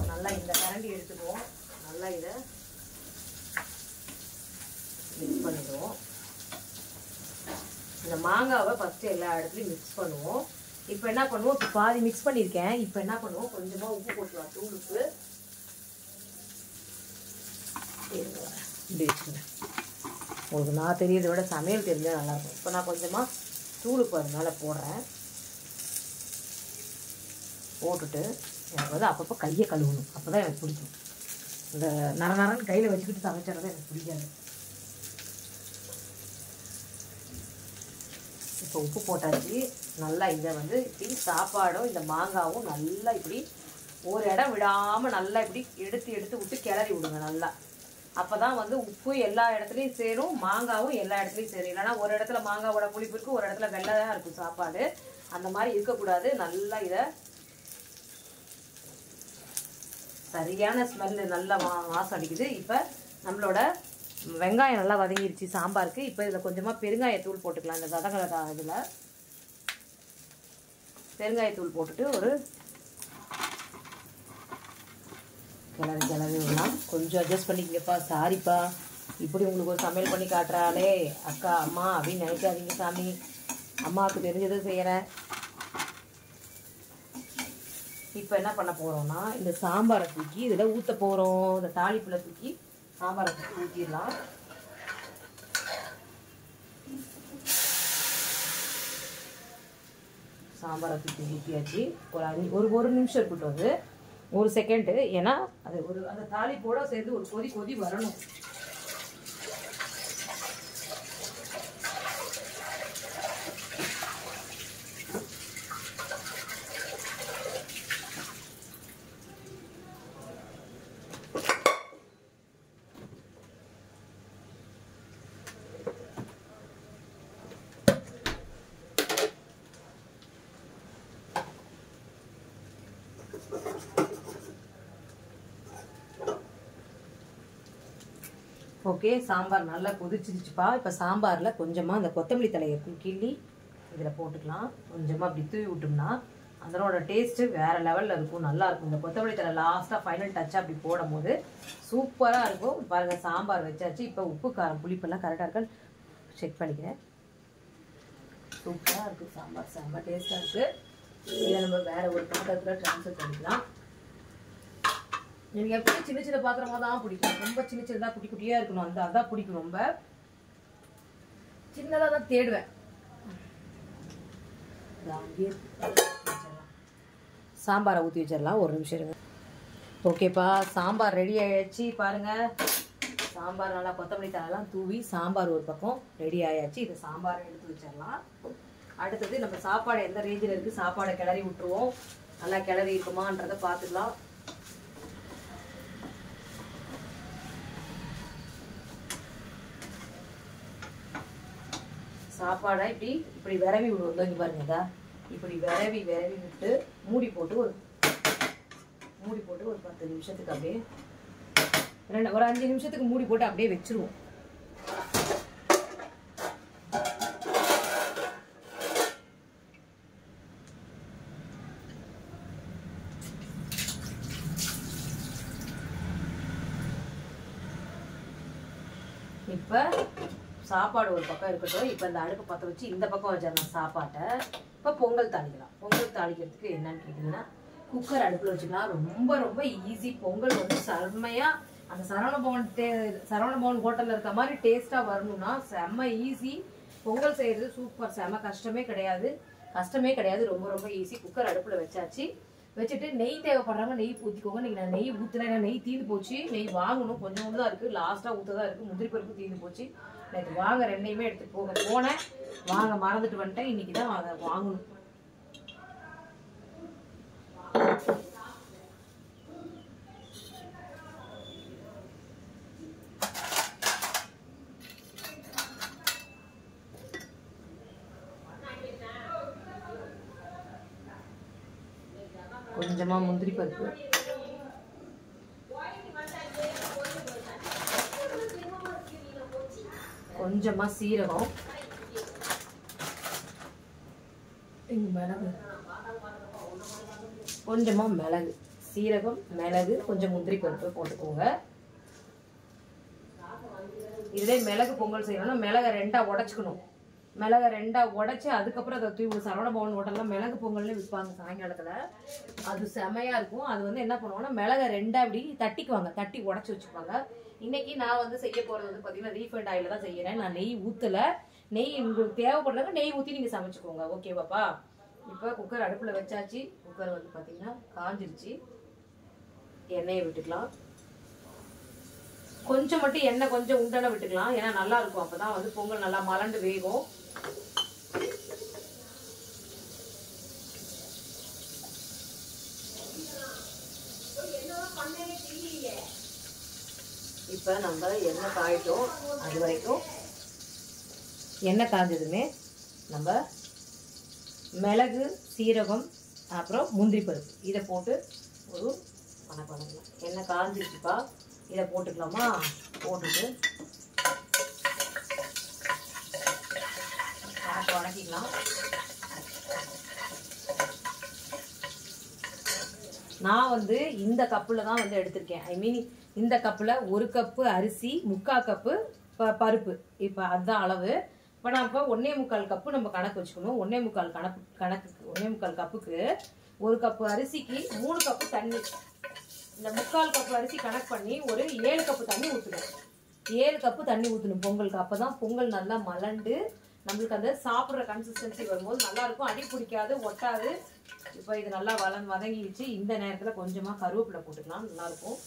நல்லா இந்த கரண்டி எடுத்துக்குவோம். நல்லா இதை மிக்ஸ் பண்ணிடுவோம். இந்த மாங்காவை ஃபஸ்ட்டு எல்லா இடத்துலையும் மிக்ஸ் பண்ணுவோம். இப்போ என்ன பண்ணுவோம், இப்போ பாதி மிக்ஸ் பண்ணியிருக்கேன். இப்போ என்ன பண்ணுவோம், கொஞ்சமாக உப்பு போட்டுக்கலாம், தூள் உப்பு. இப்படி வச்சுக்கிறேன். உங்களுக்கு நான் தெரியறதை விட சமையல் தெரிஞ்சால் நல்லாயிருக்கும். இப்போ நான் கொஞ்சமாக தூள் உப்பு அது மேலே போடுறேன். போட்டுட்டு எனக்கு வந்து அப்பப்போ கையை கழுவணும். அப்போ தான் எனக்கு பிடிக்கும். இந்த நரன்னு கையில் வச்சுக்கிட்டு சமைச்சறது எனக்கு பிடிக்காது. இப்போ உப்பு போட்டாச்சு. நல்லா இதை வந்து இப்படி சாப்பாடும் இந்த மாங்காவும் நல்லா இப்படி ஒரு இடம் விடாமல் நல்லா இப்படி எடுத்து விட்டு கிளறி விடுங்க நல்லா. அப்போ தான் வந்து உப்பு எல்லா இடத்துலையும் சேரும், மாங்காவும் எல்லா இடத்துலையும் சேரும். இல்லைனா ஒரு இடத்துல மாங்காவோட புளிப்பு இருக்குது, ஒரு இடத்துல வெள்ளையாக இருக்கும் சாப்பாடு. அந்த மாதிரி இருக்கக்கூடாது. நல்லா இதை சரியான ஸ்மெல்லு நல்லா வாசம் அடிக்குது. இப்போ நம்மளோட வெங்காயம் நல்லா வதங்கிருச்சு சாம்பாருக்கு. இப்போ இதில் கொஞ்சமாக பெருங்காயத்தூள் போட்டுக்கலாம். இந்த வதங்கலதா இதில் பெருங்காயத்தூள் போட்டுட்டு ஒரு கிளறி விடலாம். கொஞ்சம் அட்ஜஸ்ட் பண்ணிக்கப்பா. சாரிப்பா, இப்படி உங்களுக்கு ஒரு சமையல் பண்ணி காட்டுறாளே அக்கா அம்மா அப்படின்னு நினைக்காதீங்க சாமி. அம்மாவுக்கு தெரிஞ்சதை செய்கிறேன். இப்போ என்ன பண்ண போகிறோம்னா, இந்த சாம்பாரை தூக்கி இதில் ஊற்ற போகிறோம். இந்த தாளிப்பில் தூக்கி சாம்பாரை தூக்கி ஊற்றிடலாம். சாம்பாரை தூக்கி ஊற்றியாச்சு. ஒரு நிமிஷம் இருக்கட்டும், அது 1 செகண்டு. ஏன்னா அது அந்த தாளிப்போட சேர்ந்து ஒரு கொதி வரணும். ஓகே, சாம்பார் நல்லா கொதிச்சிருச்சுப்பா. இப்போ சாம்பாரில் கொஞ்சமாக அந்த கொத்தமல்லி தலையை கிள்ளி இதில் போட்டுக்கலாம். கொஞ்சமாக அப்படி தூவி விட்டோம்னா அதனோட டேஸ்ட்டு வேறு லெவலில் இருக்கும், நல்லாயிருக்கும். இந்த கொத்தமல்லி தலை லாஸ்ட்டாக ஃபைனல் டச்சாக அப்படி போடும் போது சூப்பராக இருக்கும். பாருங்கள், சாம்பார் வச்சாச்சு. இப்போ உப்பு காரம் புளிப்பெல்லாம் கரெக்டாக இருக்கான்னு செக் பண்ணிக்கிறேன். சூப்பராக இருக்குது சாம்பார், செம்ம டேஸ்ட்டாக இருக்குது. இதை நம்ம வேறு ஒரு பாத்திரத்தில் ட்ரான்ஸ்ஃபர் பண்ணிக்கலாம். எனக்கு எப்பவுமே சின்ன சின்ன பாத்திரமா தான் பிடிக்கும். ரொம்ப சின்ன சின்னதாக குட்டி குட்டியாக இருக்கணும், அதான் பிடிக்கும். ரொம்ப சின்னதாக தான் தேடுவேன். சாம்பாரை ஊற்றி வச்சிடலாம். ஒரு நிமிஷம் இருங்க. ஓகேப்பா, சாம்பார் ரெடி ஆயாச்சு. பாருங்கள், சாம்பார் நல்லா கொத்தமல்லி தழைலாம் தூவி சாம்பார் ஒரு பக்கம் ரெடி ஆயாச்சு. இதை சாம்பாரை எடுத்து வச்சிடலாம். அடுத்தது நம்ம சாப்பாடு எந்த ரேஞ்சில் இருக்குது, சாப்பாடை கிளறி விட்டுருவோம். நல்லா கிளறி இருக்குமான்றதை பார்த்துக்கலாம். சாப்பாடை இப்படி விரவி விடுவோம். இங்கே பாருங்கதா, இப்படி விரவி விட்டு மூடி போட்டு ஒரு 10 நிமிஷத்துக்கு அப்படியே ஒரு 5 நிமிஷத்துக்கு மூடி போட்டு அப்படியே வச்சிருவோம். இப்போ சாப்பாடு ஒரு பக்கம் இருக்கட்டும். இப்போ இந்த அடுப்பு பற்ற வச்சு இந்த பக்கம் வச்சிடலாம் சாப்பாட்டை. இப்போ பொங்கல் தாளிக்கலாம். பொங்கல் தாளிக்கிறதுக்கு என்னன்னு கேட்டிங்கன்னா, குக்கர் அடுப்பில் வச்சுக்கலாம். ரொம்ப ரொம்ப ஈஸி. பொங்கல் வந்து செம்மையாக அந்த சரவணபவன் ஹோட்டலில் இருக்க மாதிரி டேஸ்ட்டாக வரணும்னா செம்ம ஈஸி. பொங்கல் செய்கிறது சூப்பர், செம கஷ்டமே கிடையாது, ரொம்ப ரொம்ப ஈஸி. குக்கர் அடுப்பில் வச்சாச்சு. வச்சுட்டு நெய் தேவைப்படுறாங்க, நெய் ஊற்றிக்கோங்க. இன்றைக்கி நான் நெய் ஊற்றுறேன், ஏன்னா நெய் தீர்ந்து போச்சு. நெய் வாங்கணும், கொஞ்சம் தான் இருக்குது, லாஸ்ட்டாக ஊற்றதான் இருக்குது. முந்திரி பருப்பு தீர்ந்து போச்சு. நேற்று வாங்க ரெண்டையுமே எடுத்துகிட்டு போனேன், வாங்க மறந்துட்டு வந்துட்டேன். இன்றைக்கி தான் அதை வாங்கணும். கொஞ்சமா முந்திரி பருப்பு, கொஞ்சமா சீரகம், மிளகு, கொஞ்சமா மிளகு, சீரகம், மிளகு, கொஞ்சம் முந்திரி பருப்பு போட்டுக்கோங்க. இதே மிளகு பொங்கல் செய்யணும்னா மிளகை 2ஆ உடைச்சுக்கணும். மிளகை 2ஆ உடைச்சு அதுக்கப்புறம் அதை தூவி சரவண பவன் ஹோட்டல்லாம் மிளகு பொங்கல்னு விற்பாங்க சாயங்காலத்தில். அது செமையாக இருக்கும். அது வந்து என்ன பண்ணுவாங்கன்னா மிளகை 2ஆ இப்படி தட்டிக்குவாங்க, தட்டி உடச்சி வச்சுக்குவாங்க. இன்னைக்கு நான் வந்து செய்ய போகிறது வந்து பார்த்தீங்கன்னா ரீஃபைண்ட் ஆயிலில் தான் செய்கிறேன். நான் நெய் ஊற்றலை. நெய் உங்களுக்கு தேவைப்படுறவங்க நெய் ஊற்றி நீங்கள் சமைச்சுக்கோங்க, ஓகேவாப்பா? இப்போ குக்கர் அடுப்பில் வச்சாச்சு. குக்கர் வந்து பார்த்தீங்கன்னா காஞ்சிருச்சு. எண்ணெயை விட்டுக்கலாம். கொஞ்சம் மட்டும் எண்ணெய் கொஞ்சம் உண்டனை விட்டுக்கலாம், ஏன்னா நல்லா இருக்கும். அப்போ தான் வந்து பொங்கல் நல்லா மலண்டு வேகும். இப்போ நம்ம எண்ணெய் காயிட்டோம். அது வரைக்கும் எண்ணெய் காய்ஞ்சதுமே நம்ம மிளகு, சீரகம், அப்புறம் முந்திரி பருப்பு இதை போட்டு ஒரு பண்ணலாம். எண்ணெய் காய்ஞ்சிருச்சுப்பா, இதை போட்டுக்கலாமா? போட்டுட்டு வதக்கிக்கலாம். நான் வந்து இந்த கப்பில் தான் வந்து எடுத்திருக்கேன். ஐ மீன் இந்த கப்பில் 1 கப்பு அரிசி, 3/4 கப்பு பருப்பு. இப்போ அதுதான் அளவு. இப்போ நான் இப்போ 1.25 கப்பு நம்ம கணக்கு வச்சுக்கணும். 1.25 கப்புக்கு 1 கப்பு அரிசிக்கு 3 கப்பு தண்ணி. இந்த 3/4 கப்பு அரிசி கணக்கு பண்ணி ஒரு 7 கப்பு தண்ணி ஊற்றணும். 7 கப்பு தண்ணி ஊற்றணும் பொங்கலுக்கு. அப்போ தான் பொங்கல் நல்லா மலண்டு நம்மளுக்கு அந்த சாப்பிட்ற கன்சிஸ்டன்சி வரும்போது நல்லா இருக்கும். அடி பிடிக்காது, ஒட்டாது. இப்போ இது நல்லா வதங்கிடுச்சு. இந்த நேரத்தில் கொஞ்சமாக கருவேப்பிலை போட்டுக்கலாம், நல்லாயிருக்கும்.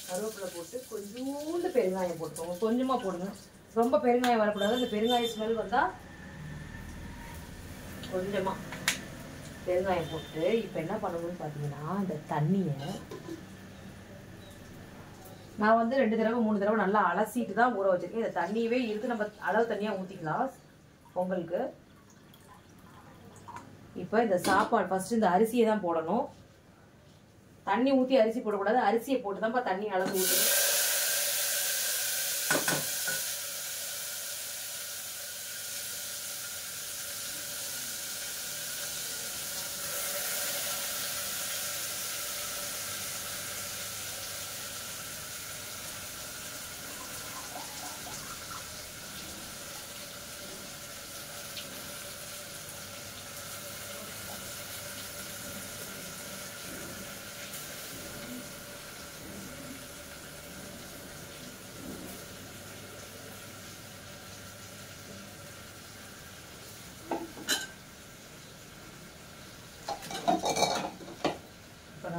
கருவேப்பிலை போட்டு கொஞ்சோண்டு பெருங்காயம் போட்டுக்கோங்க. கொஞ்சமாக போடுங்க, ரொம்ப பெருங்காயம் வரக்கூடாது. அந்த பெருங்காய ஸ்மெல் வந்தால் கொஞ்சமாக பெருங்காயம் போட்டு இப்போ என்ன பண்ணணும்னு பார்த்தீங்கன்னா, இந்த தண்ணியை நான் வந்து 2 தடவை 3 தடவை நல்லா அலசிட்டு தான் ஊற வச்சிருக்கேன். இந்த தண்ணியவே இருக்கு, நம்ம அளவு தண்ணியாக ஊற்றிக்கலாம் பொங்கலுக்கு. இப்போ இந்த சாப்பாடு ஃபர்ஸ்ட் இந்த அரிசியை தான் போடணும். தண்ணி ஊற்றி அரிசி போடக்கூடாது, அரிசியை போட்டு தான்ப்பா தண்ணி அளந்து ஊற்றணும்.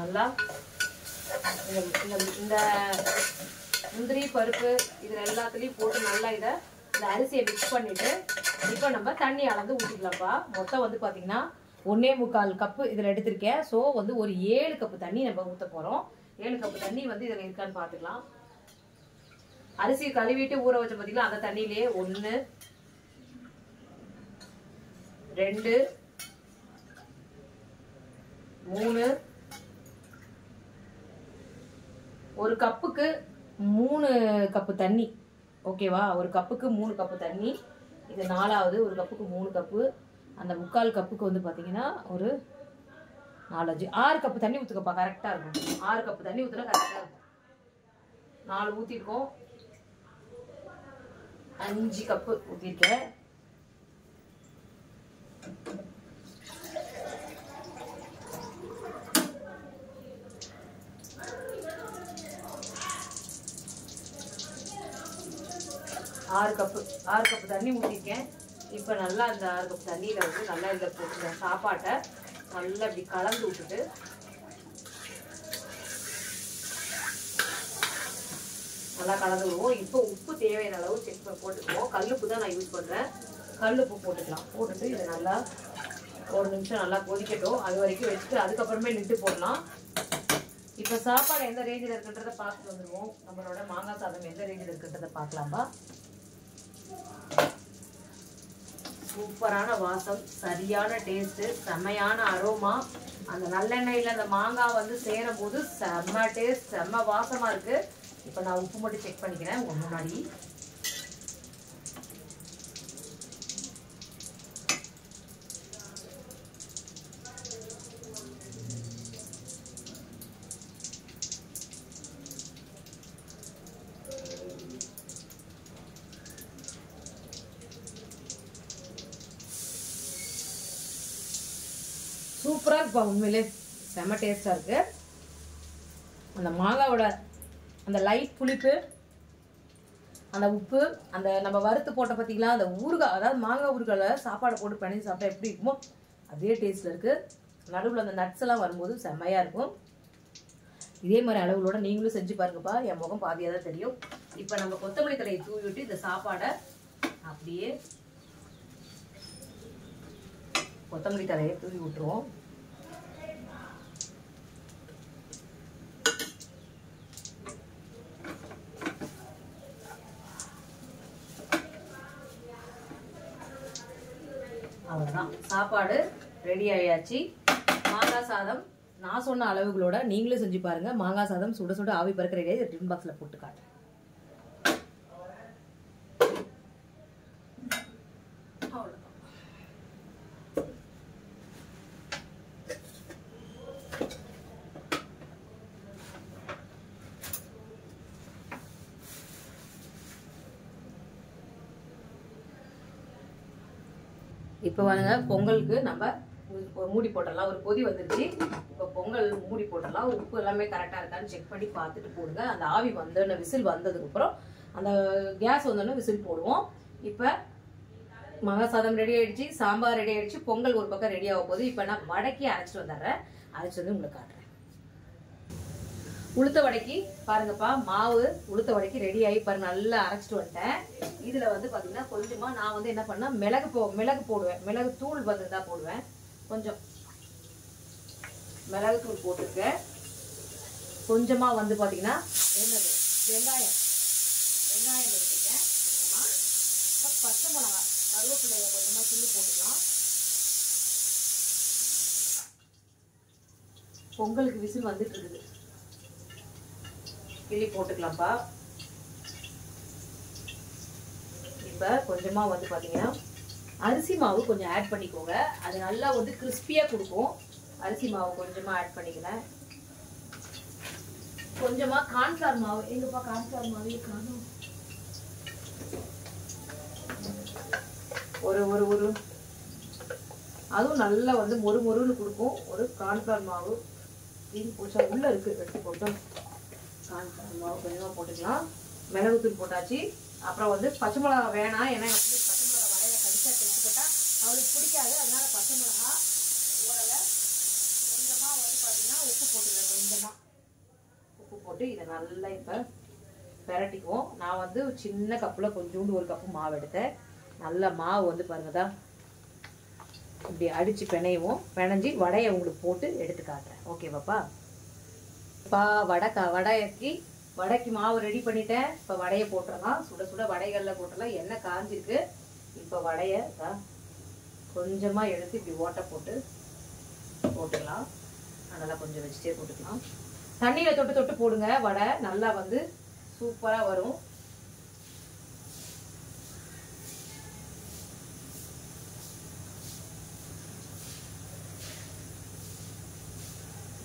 நல்லா இந்த முந்திரி பருப்பு இதில் எல்லாத்துலேயும் போட்டு நல்லா இந்த அரிசியை மிக்ஸ் பண்ணிவிட்டு இப்போ நம்ம தண்ணி அளந்து ஊற்றிக்கலாம்ப்பா. மொத்தம் வந்து பார்த்தீங்கன்னா 1.25 கப்பு இதில் எடுத்திருக்கேன். ஸோ வந்து ஒரு 7 கப்பு தண்ணி நம்ம ஊற்ற போகிறோம். 7 கப்பு தண்ணி வந்து இதில் இருக்கான்னு பார்த்துக்கலாம். அரிசி கழுவிட்டு ஊற வச்ச பார்த்தீங்களா, அந்த தண்ணியிலே 1 2 3 1 கப்புக்கு 3 கப்பு தண்ணி, ஓகேவா? 1 கப்புக்கு 3 கப்பு தண்ணி. இது 4வது. 1 கப்புக்கு 3 கப்பு. அந்த 3/4 கப்புக்கு வந்து பார்த்தீங்கன்னா ஒரு 4 5 6 கப்பு தண்ணி ஊற்றுக்கப்பா, கரெக்டாக இருக்கும். 6 கப்பு தண்ணி ஊற்றுனா கரெக்டாக இருக்கும். 4 ஊற்றிருக்கோம், 5 கப்பு ஊற்றிருக்கேன். 6 கப்பு தண்ணி ஊற்றிருக்கேன். இப்போ நல்லா அந்த 6 கப் தண்ணியில் வந்து நல்லா இந்த போட்டு சாப்பாட்டை நல்லா இப்படி கலந்து விட்டுட்டு நல்லா கலந்து விடுவோம். இப்போ உப்பு தேவையான அளவு செக் பண்ணி போட்டுக்குவோம். கல்லுப்பு தான் நான் யூஸ் பண்ணுறேன். கல்லுப்பு போட்டுக்கலாம். போட்டுட்டு இதை நல்லா 1 நிமிஷம் நல்லா கொதிக்கட்டும். அது வரைக்கும் வச்சுட்டு அதுக்கப்புறமே நிட்டு போடலாம். இப்போ சாப்பாடு எந்த ரேஞ்சில் இருக்குன்றதை பார்த்துட்டு வந்துடுவோம். நம்மளோட மாங்காய் சாதம் எந்த ரேஞ்சில் இருக்குன்றதை பார்க்கலாமா. சூப்பரான வாசம், சரியான டேஸ்ட்டு, செம்மையான அரோமா. அந்த நல்லெண்ணெயில் அந்த மாங்காய் வந்து சேரும் போது செம்ம டேஸ்ட், செம்ம வாசமாக இருக்குது. இப்போ நான் உப்பு மட்டும் செக் பண்ணிக்கிறேன் உங்கள் முன்னாடி. சூப்பராக இருக்குப்பா, உண்மையிலே செம்ம டேஸ்டாக இருக்குது. அந்த மாங்காவோட அந்த லைட் புளிப்பு, அந்த உப்பு, அந்த நம்ம வறுத்து போட்ட பார்த்தீங்களா அந்த ஊறுகாய், அதாவது மாங்காய் ஊறுகாயில் சாப்பாடை போட்டு பிணைஞ்சு சாப்பிட்டா எப்படி இருக்குமோ அதே டேஸ்ட்டில் இருக்குது. நடுவில் அந்த நட்ஸ் எல்லாம் வரும்போது செம்மையாக இருக்கும். இதே மாதிரி அளவுகளோட நீங்களும் செஞ்சு பாருங்கப்பா. என் முகம் பாதியாக தான் தெரியும். இப்போ நம்ம கொத்தமல்லி தழையை தூவி விட்டு இந்த சாப்பாடை அப்படியே கொத்தமல்லி தழையை தூவி விட்டுருவோம். அவ்வளோதான், சாப்பாடு ரெடி ஆயாச்சு. மாங்காய் சாதம் நான் சொன்ன அளவுகளோட நீங்களும் செஞ்சு பாருங்க. மாங்காய் சாதம் சுட சுட ஆவி பறக்க ரெடி ஆகி டிஃபன் பாக்ஸில் போட்டு காட்டுறேன். இப்போ வாங்க, பொங்கலுக்கு நம்ம மூடி போட்டலாம். ஒரு கொதி வந்துருச்சு. இப்போ பொங்கல் மூடி போட்டலாம். உப்பு எல்லாமே கரெக்டாக இருக்கான்னு செக் பண்ணி பார்த்துட்டு போடுங்க. அந்த ஆவி வந்தோடனே விசில் வந்ததுக்கப்புறம் அந்த கேஸ் வந்தோடனே விசில் போடுவோம். இப்போ மாங்காய் சாதம் ரெடி ஆயிடுச்சு, சாம்பார் ரெடி ஆயிடுச்சு, பொங்கல் ஒரு பக்கம் ரெடி ஆக போகுது. இப்போ நான் வடைக்கு அரைச்சிட்டு வந்துடுறேன். அரைச்சி வந்து உங்களுக்கு காட்டுறேன். உளுத்த வடைக்கு பாருங்கப்பா, மாவு உளுத்த வடைக்கு ரெடி ஆகி பாருங்க, நல்லா அரைச்சிட்டு வந்துட்டேன். இதுல வந்து பாத்தீங்கன்னா கொஞ்சமா நான் வந்து என்ன பண்ணா மிளகு போடுவேன். மிளகு தூள் தான் போடுவேன். கொஞ்சம் மிளகு தூள் போட்டுருக்கேன். கொஞ்சமா வந்து பாத்தீங்கன்னா என்னது வெங்காயம் எடுத்துருக்கேன். பச்சை மிளகாய், கருவேப்பிலையை கொஞ்சமா கிள்ளி போட்டுக்கலாம். பொங்கலுக்கு விசில் வந்துட்டு இருக்குது. கிள்ளி போட்டுக்கலாம்ப்பா. இப்போ கொஞ்சமா வந்து பாத்தீங்கன்னா அரிசி மாவு கொஞ்சம் ஆட் பண்ணிக்கோங்க. அது நல்லா வந்து கிறிஸ்பியா கொடுக்கும். அரிசி மாவு கொஞ்சமா ஆட் பண்ணிக்கிறேன். கொஞ்சமா கார்ன்ஃபிளவர் மாவு, எங்கப்பா கார்ன்ஃபிளவர் மாவு காணும், ஒரு அதுவும் நல்லா வந்து மொறுன்னு கொடுக்கும். ஒரு கார்ன்ஃபிளவர் மாவு போச்சா உள்ள இருக்கு, எடுத்து போட்டோம். கார்ன்ஃபிளவர் மாவு கொஞ்சமாக போட்டுக்கலாம். மிளகுத்தூள் போட்டாச்சு. அப்புறம் வந்து பச்சை மிளகா வேணாம், ஏன்னா வந்து பச்சை மிளகா வடையில கடிச்சா தைச்சு போட்டால் அவளுக்கு பிடிக்காது. அதனால பச்சை மிளகா ஓடலை. கொஞ்சமாக வந்து பார்த்தீங்கன்னா உப்பு போட்டுக்கிறேன். கொஞ்சமாக உப்பு போட்டு இதை நல்லா இப்போ பெரட்டிக்குவோம். நான் வந்து சின்ன கப்பில் கொஞ்சோண்டு 1 கப்பு மாவு எடுத்தேன். நல்ல மாவு வந்து பாருங்கதான் இப்படி அடித்து பிணைஞ்சி வடையை உங்களுக்கு போட்டு எடுத்து காட்டுறேன். ஓகேவாப்பா? வடைக்கு மாவு ரெடி பண்ணிட்டேன். இப்போ வடையை போட்டுடலாம். சுட சுட வடைகளில் போட்டுடலாம். எண்ணெய் காஞ்சிருக்கு. இப்போ வடையை கொஞ்சமாக எடுத்து இப்படி ஓட்டை போட்டுக்கலாம். அதனால கொஞ்சம் வச்சுட்டே போட்டுக்கலாம். தண்ணியில் தொட்டு போடுங்க. வடை நல்லா வந்து சூப்பராக வரும்.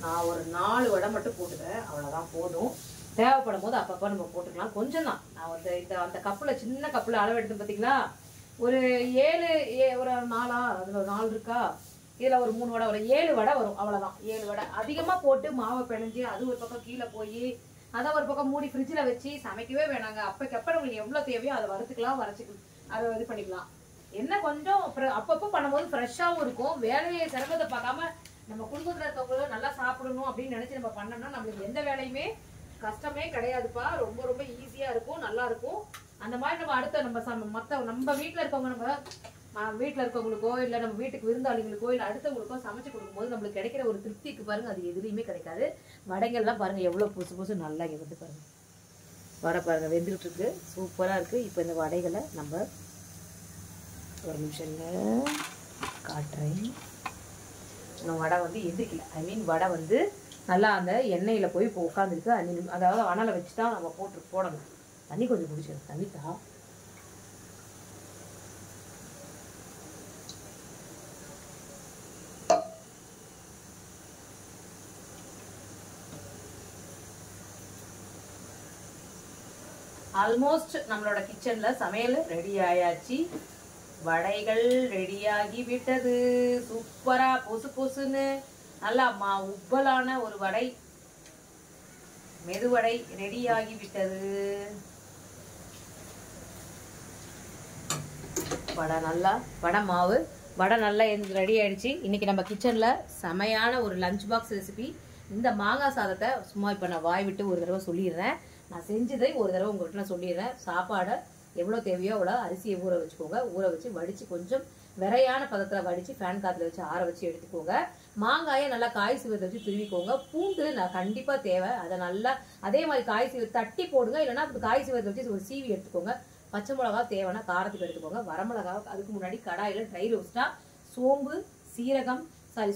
நான் ஒரு 4 வடை மட்டும் போட்டுக்கிறேன். அவ்வளோதான், போதும். தேவைப்படும் போது அப்பப்போ நம்ம போட்டுக்கலாம். கொஞ்சம் தான். நான் வந்து அந்த கப்பில், சின்ன கப்பில் அளவு எடுத்து பார்த்தீங்களா, ஒரு 7 ஒரு 4 அதில் ஒரு 4 இருக்கா, இதில் ஒரு 3 வடை, ஒரு 7 வடை வரும். அவ்வளோதான், 7 வடை. அதிகமாக போட்டு மாவை பிணைஞ்சி அது ஒரு பக்கம் கீழே போய் அதை ஒரு பக்கம் மூடி ஃப்ரிட்ஜில் வச்சு சமைக்கவே வேணாங்க. அப்பக்கப்போ உங்களுக்கு எவ்வளோ தேவையோ அதை வறுத்துக்கலாம், அதை இது பண்ணிக்கலாம். என்ன கொஞ்சம் அப்பப்போ பண்ணும்போது ஃப்ரெஷ்ஷாகவும் இருக்கும். வேலையை சிரமத்தை பார்க்காம நம்ம குடும்பத்தில் இருக்கவங்களும் நல்லா சாப்பிடணும் அப்படின்னு நினச்சி நம்ம பண்ணோம்னா நம்மளுக்கு எந்த வேலையுமே கஷ்டமே கிடையாதுப்பா. ரொம்ப ரொம்ப ஈஸியாக இருக்கும், நல்லா இருக்கும். அந்த மாதிரி நம்ம அடுத்த நம்ம வீட்டில் இருக்கவங்க, நம்ம வீட்டில் இருக்கவங்களுக்கோ இல்லை நம்ம வீட்டுக்கு விருந்தாளிகளுக்கோ இல்லை அடுத்தவங்களுக்கோ சமைச்சு கொடுக்கும்போது நம்மளுக்கு கிடைக்கிற ஒரு திருப்திக்கு பாருங்க, அது எதுலையுமே கிடைக்காது. வடைகள்லாம் பாருங்க எவ்வளோ புதுசு நல்லா இங்கே வந்து பாருங்க, வடை பாருங்க வெந்துகிட்டு இருக்கு, சூப்பராக இருக்கு. இப்போ இந்த வடைகளை நம்ம ஒரு நிமிஷங்க காட்டுறேன். இன்னும் வடை வந்து எந்திரிக்கல, வடை வந்து நல்லா அந்த எண்ணெயில் போய் இப்போ உட்காந்துருக்கு. அதாவது அனலை வச்சு தான் நம்ம போடணும். தண்ணி கொஞ்சம் குடிச்சிடும், தண்ணி தான். ஆல்மோஸ்ட் நம்மளோட கிச்சன்ல சமையல் ரெடி ஆயாச்சு. வடைகள் ரெடியாகி விட்டது. சூப்பரா பொசுன்னு நல்லா உப்பலான ஒரு வடை, மெதுவடை ரெடியாகி விட்டது. வடை மாவு வடை நல்லா ரெடி ஆயிடுச்சு. இன்னைக்கு நம்ம கிச்சன்ல செமையான ஒரு லஞ்ச் பாக்ஸ் ரெசிபி. இந்த மாங்காய் சாதத்தை சும்மா இப்போ நான் வாய் விட்டு ஒரு தடவை சொல்லிடுறேன். நான் செஞ்சதை ஒரு தடவை உங்கள்கிட்ட நான் சொல்லிடுறேன். சாப்பாடை எவ்வளோ தேவையோ அவ்வளோ அரிசியை ஊற வச்சுக்கோங்க. ஊற வச்சு வடித்து கொஞ்சம் விரையான பதத்தில் வடித்து ஃபேன் காற்றுல வச்சு ஆற வச்சு எடுத்துக்கோங்க. மாங்காயை நல்லா காய் சீவத்தை வச்சு துருவிக்கோங்க. பூண்டு நான் கண்டிப்பாக தேவை, அதை நல்லா அதே மாதிரி காய் சீவ தட்டி போடுங்க. இல்லைன்னா காய் சீவத்தை வச்சு ஒரு சீவி எடுத்துக்கோங்க. பச்சை மிளகா தேவைன்னா காரத்துக்கு எடுத்துக்கோங்க. வரமிளகா அதுக்கு முன்னாடி கடாயில் ட்ரை ரோஸ்ட்டாக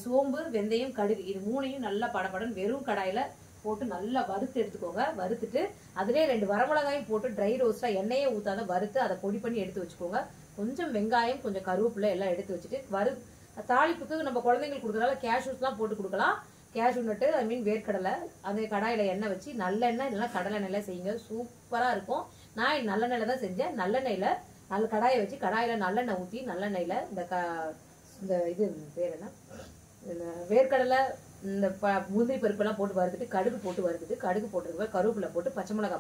சோம்பு வெந்தயம் கடுகு இது மூணையும் நல்லா படபடன்னு வெறும் கடாயில் போட்டு நல்லா வறுத்து எடுத்துக்கோங்க. வறுத்துட்டு அதிலே 2 வரமிளகாயும் போட்டு ட்ரை ரோஸ்டா எண்ணெயே ஊத்தாத வறுத்து அதை பொடி பண்ணி எடுத்து வச்சுக்கோங்க. கொஞ்சம் வெங்காயம் கொஞ்சம் கருவேப்பிலை எல்லாம் எடுத்து வச்சுட்டு தாளிப்புக்கு நம்ம குழந்தைங்களுக்கு கொடுக்கறதால கேஷ்யூஸ்லாம் போட்டு கொடுக்கலாம். கேஷ்யூ நட்டு வேர்க்கடலை அந்த கடாயில எண்ணெய் வச்சு நல்லெண்ணெய் இல்லைன்னா கடலை எண்ணெய் செய்யுங்க, சூப்பரா இருக்கும். நான் நல்லெண்ணெயில தான் செஞ்சேன். நல்லெண்ணெயில நல்ல கடாயை வச்சு கடாயில நல்லெண்ணெய் ஊற்றி நல்லெண்ணெயில இந்த இது பேர் என்ன வேர்க்கடலை இந்த முந்திரி பருப்பெல்லாம் போட்டு வறுத்துட்டு கடுகு போட்டுருங்க, கருவேப்பிலை போட்டு பச்சை மிளகா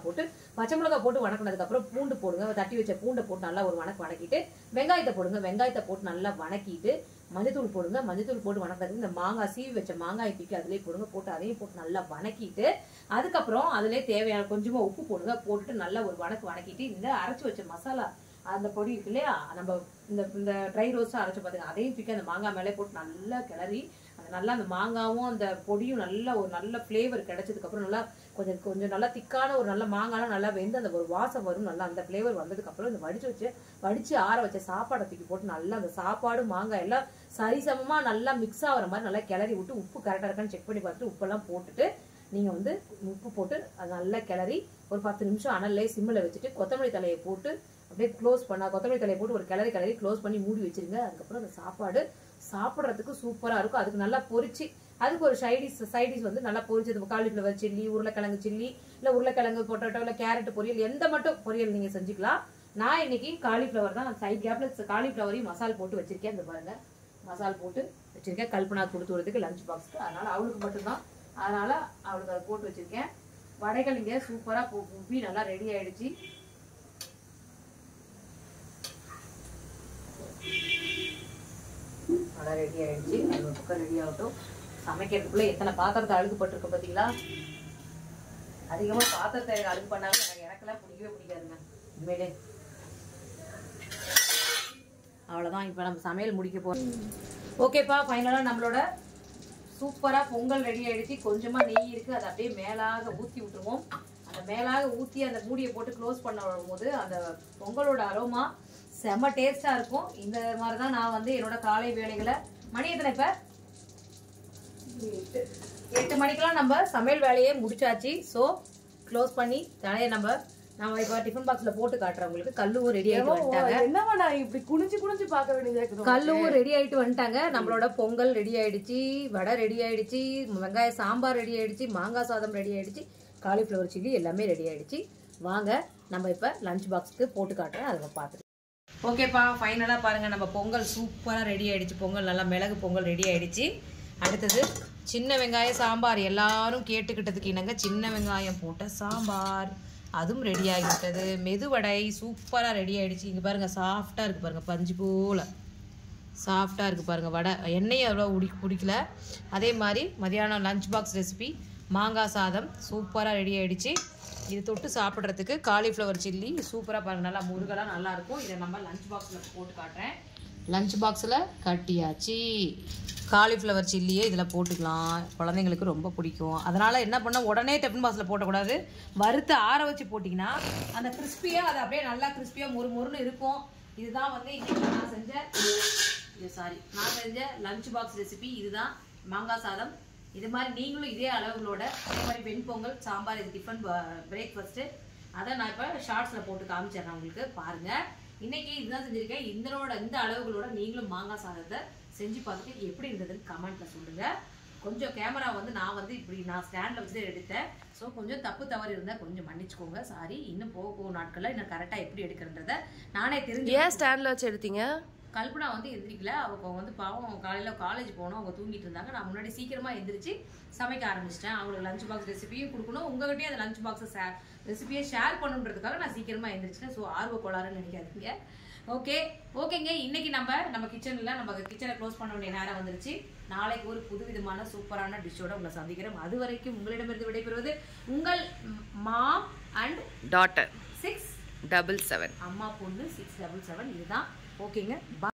போட்டு வணக்கினதுக்கப்புறம் பூண்டு போடுங்க. தட்டி வச்ச பூண்டை போட்டு நல்லா ஒரு வணக்கிட்டு வெங்காயத்தை போடுங்க. வெங்காயத்தை போட்டு நல்லா வணக்கிட்டு மஞ்சத்தூள் போடுங்க. மஞ்சத்தூள் போட்டு வணக்கிறது இந்த மாங்காய் சீவி வச்ச மாங்காய் தூக்கி அதிலே போடுங்க. போட்டு அதையும் போட்டு நல்லா வணக்கிட்டு அதுக்கப்புறம் அதிலே தேவையான கொஞ்சமா உப்பு போடுங்க. போட்டுட்டு நல்லா ஒரு வணக்கிட்டு இந்த அரைச்சி வச்ச மசாலா அந்த பொடி இருக்கு இல்லையா, நம்ம இந்த ட்ரை ரோஸ்டா அரைச்சு பார்த்துங்க, அதையும் தூக்கி அந்த மாங்காய் மேலே போட்டு நல்லா கிளறி நல்லா அந்த மாங்காவும் அந்த பொடியும் நல்லா ஒரு நல்ல ஃப்ளேவர் கிடைச்சதுக்கு அப்புறம் நல்லா கொஞ்சம் நல்லா திக்கான ஒரு நல்ல மாங்காய் நல்லா வெந்து அந்த ஒரு வாசம் வரும். நல்லா அந்த ஃப்ளேவர் வந்ததுக்கு அப்புறம் இந்த வடிச்சு ஆற வச்ச சாப்பாடை தூக்கி போட்டு நல்லா அந்த சாப்பாடு மாங்காய் எல்லாம் சரிசமமா நல்லா மிக்ஸ் ஆகிற மாதிரி நல்லா கிளறி விட்டு உப்பு கரெக்டாக இருக்கான்னு செக் பண்ணி பார்த்துட்டு உப்பெல்லாம் போட்டுட்டு நீங்க உப்பு போட்டு அது நல்லா கிளறி ஒரு 10 நிமிஷம் அனல்லே சிம்மில் வச்சுட்டு கொத்தமல்லி தலையை போட்டு அப்படியே கொத்தமல்லி தலையை போட்டு ஒரு கிளறி க்ளோஸ் பண்ணி மூடி வச்சிருங்க. அதுக்கப்புறம் அந்த சாப்பாடு சாப்பிட்றதுக்கு சூப்பரா இருக்கும். அதுக்கு நல்லா பொரிச்சு அதுக்கு ஒரு சைடிஸ் நல்லா பொரிச்சது காலிஃப்ளவர் சில்லி, உருளைக்கிழங்கு சில்லி, இல்லை உருளைக்கிழங்கு பொட்டேட்டோ இல்லை கேரட் பொரியல் எந்த மட்டும் பொரியல் நீங்க செஞ்சுக்கலாம். நான் இன்னைக்கு காலிஃப்ளவர் தான் சைட் கேப்ல காலிஃப்ளவரையும் மசால் போட்டு வச்சிருக்கேன். இந்த பாருங்க மசால் போட்டு வச்சிருக்கேன். கல்பனா கொடுத்து வரதுக்கு லஞ்ச் பாக்ஸ்க்கு, அதனால அவளுக்கு மட்டும்தான், அதனால அவளுக்கு அதை போட்டு வச்சிருக்கேன். வடைகள் இங்கே சூப்பரா உப்பி நல்லா ரெடி ஆயிடுச்சு. வடை ரெடி ஆயிடுச்சு. அது ஒரு பக்கம் ரெடி ஆகட்டும். சமைக்கிறதுக்குள்ள எத்தனை பாத்திரத்தை அழுகுப்பட்டிருக்க பார்த்தீங்களா. அதிகமாக பாத்திரத்தை அழுகு பண்ணாலும் எனக்கெல்லாம் பிடிக்காதுங்க உண்மையிலே. அவ்வளோதான், இப்போ நம்ம சமையல் முடிக்க போகிறோம். ஓகேப்பா, ஃபைனலாக நம்மளோட சூப்பராக பொங்கல் ரெடி ஆயிடுச்சு. கொஞ்சமாக நெய் இருக்குது, அதை அப்படியே மேலாக ஊற்றி விட்டுருவோம். அந்த மேலாக ஊற்றி அந்த மூடியை போட்டு க்ளோஸ் பண்ண வரும்போது அந்த பொங்கலோட அரோமா செம்ம டேஸ்டா இருக்கும். இந்த மாதிரி தான் நான் என்னோட காலை வேலைகளை மணி எத்தனை இப்ப 8 மணிக்கெல்லாம் நம்ம சமையல் வேலையே முடிச்சாச்சு. ஸோ க்ளோஸ் பண்ணி தலையை நம்ம இப்போ டிஃபன் பாக்ஸ்ல போட்டு காட்டுறேன் உங்களுக்கு. கல்லுவும் ரெடி ஆயிட்டு வந்துட்டாங்க. என்னவா இப்படி குனிஞ்சு பார்க்க வேண்டியது. கல்லுவும் ரெடி ஆயிட்டு வந்துட்டாங்க. நம்மளோட பொங்கல் ரெடி ஆயிடுச்சு, வடை ரெடி ஆயிடுச்சு, வெங்காய சாம்பார் ரெடி ஆயிடுச்சு, மாங்காய் சாதம் ரெடி ஆயிடுச்சு, காலிஃப்ளவர் சில்லி எல்லாமே ரெடி ஆயிடுச்சு. வாங்க நம்ம இப்ப லஞ்ச் பாக்ஸ்க்கு போட்டு காட்டுறேன், அதை பார்த்துட்டு. ஓகேப்பா, ஃபைனலாக பாருங்கள் நம்ம பொங்கல் சூப்பராக ரெடி ஆகிடுச்சு. பொங்கல் நல்லா மிளகு பொங்கல் ரெடி ஆகிடுச்சு. அடுத்தது சின்ன வெங்காய சாம்பார், எல்லாரும் கேட்டுக்கிட்டதுக்கு இணங்க சின்ன வெங்காயம் போட்ட சாம்பார், அதுவும் ரெடி ஆகிவிட்டது. மெதுவடை சூப்பராக ரெடி ஆகிடுச்சு. இங்கே பாருங்கள், சாஃப்டாக இருக்குது பாருங்கள், பஞ்சு போல் சாஃப்டாக இருக்குது பாருங்கள். வடை எண்ணெயும் அவ்வளோ பிடிக்கல. அதே மாதிரி மதியானம் லஞ்ச் பாக்ஸ் ரெசிபி மாங்காய் சாதம் சூப்பராக ரெடி ஆகிடுச்சு. இது தொட்டு சாப்பிட்றதுக்கு காலிஃப்ளவர் சில்லி சூப்பராக பாருங்கள், நல்லா முருகலாம் நல்லாயிருக்கும். இதை நம்ம லஞ்ச் பாக்ஸில் போட்டு காட்டுறேன். லஞ்ச் பாக்ஸில் கட்டியாச்சு. காலிஃப்ளவர் சில்லியே இதில் போட்டுக்கலாம், குழந்தைங்களுக்கு ரொம்ப பிடிக்கும். அதனால் என்ன பண்ணால் உடனே டிஃபன் பாக்ஸில் போட்டக்கூடாது, வறுத்து ஆற வச்சு போட்டிங்கன்னா அந்த கிறிஸ்பியாக அது அப்படியே நல்லா கிறிஸ்பியாக முறுமுறுன்னு இருக்கும். இதுதான் வந்து இன்றைக்கி நான் செஞ்ச லஞ்ச் பாக்ஸ் ரெசிபி. இதுதான் மாங்காய் சாதம். இது மாதிரி நீங்களும் இதே அளவுகளோட அதே மாதிரி வெண்பொங்கல் சாம்பார், இது டிஃபன் பிரேக்ஃபாஸ்ட்டு, அதை நான் இப்போ ஷார்ட்ஸில் போட்டு காமிச்சிடுறேன் உங்களுக்கு பாருங்கள். இன்றைக்கி இதுதான் செஞ்சுருக்கேன். இந்த அளவுகளோட நீங்களும் மாங்காய் சாதத்தை செஞ்சு பார்த்துட்டு எப்படி இருந்ததுன்னு கமெண்ட்டில் சொல்லுங்கள். கொஞ்சம் கேமரா வந்து நான் ஸ்டாண்டில் வச்சு எடுத்தேன். ஸோ கொஞ்சம் தவறு இருந்தால் கொஞ்சம் மன்னிச்சுக்கோங்க, சாரி. இன்னும் போகும் நாட்களில் இன்னும் கரெக்டாக எப்படி எடுக்கிறன்றதை நானே தெரிஞ்சு. ஏன் ஸ்டாண்டில் வச்சு எடுத்தீங்க? கல்பனா வந்து எந்திரிக்கல, அவங்க வந்து பாவம் காலையில் காலேஜ் போகணும், அவங்க தூங்கிட்டு இருந்தாங்க. நான் முன்னாடி சீக்கிரமாக எந்திரிச்சு சமைக்க ஆரம்பிச்சிட்டேன். அவங்களுக்கு லஞ்ச் பாக்ஸ் ரெசிபியும் கொடுக்கணும், உங்கள்கிட்டயே அந்த லஞ்ச் பாக்ஸை ரெசிபியை ஷேர் பண்ணுன்றதுக்காக நான் சீக்கிரமாக எந்திரிச்சிட்டேன். ஸோ ஆர்வ கோளாறுன்னு நினைக்காதீங்க. ஓகேங்க. இன்னைக்கு நம்ம கிச்சனை க்ளோஸ் பண்ண வேண்டிய நேரம் வந்துருச்சு. நாளைக்கு ஒரு புதுவிதமான சூப்பரான டிஷ்ஷோட உங்களை சந்திக்கிறோம். அது வரைக்கும் உங்களிடமிருந்து விடைபெறுவது உங்கள் மாம் அண்ட் டாட்டர் 677. அம்மா பொண்ணு 677. இதுதான். ஓகேங்க, பாய்.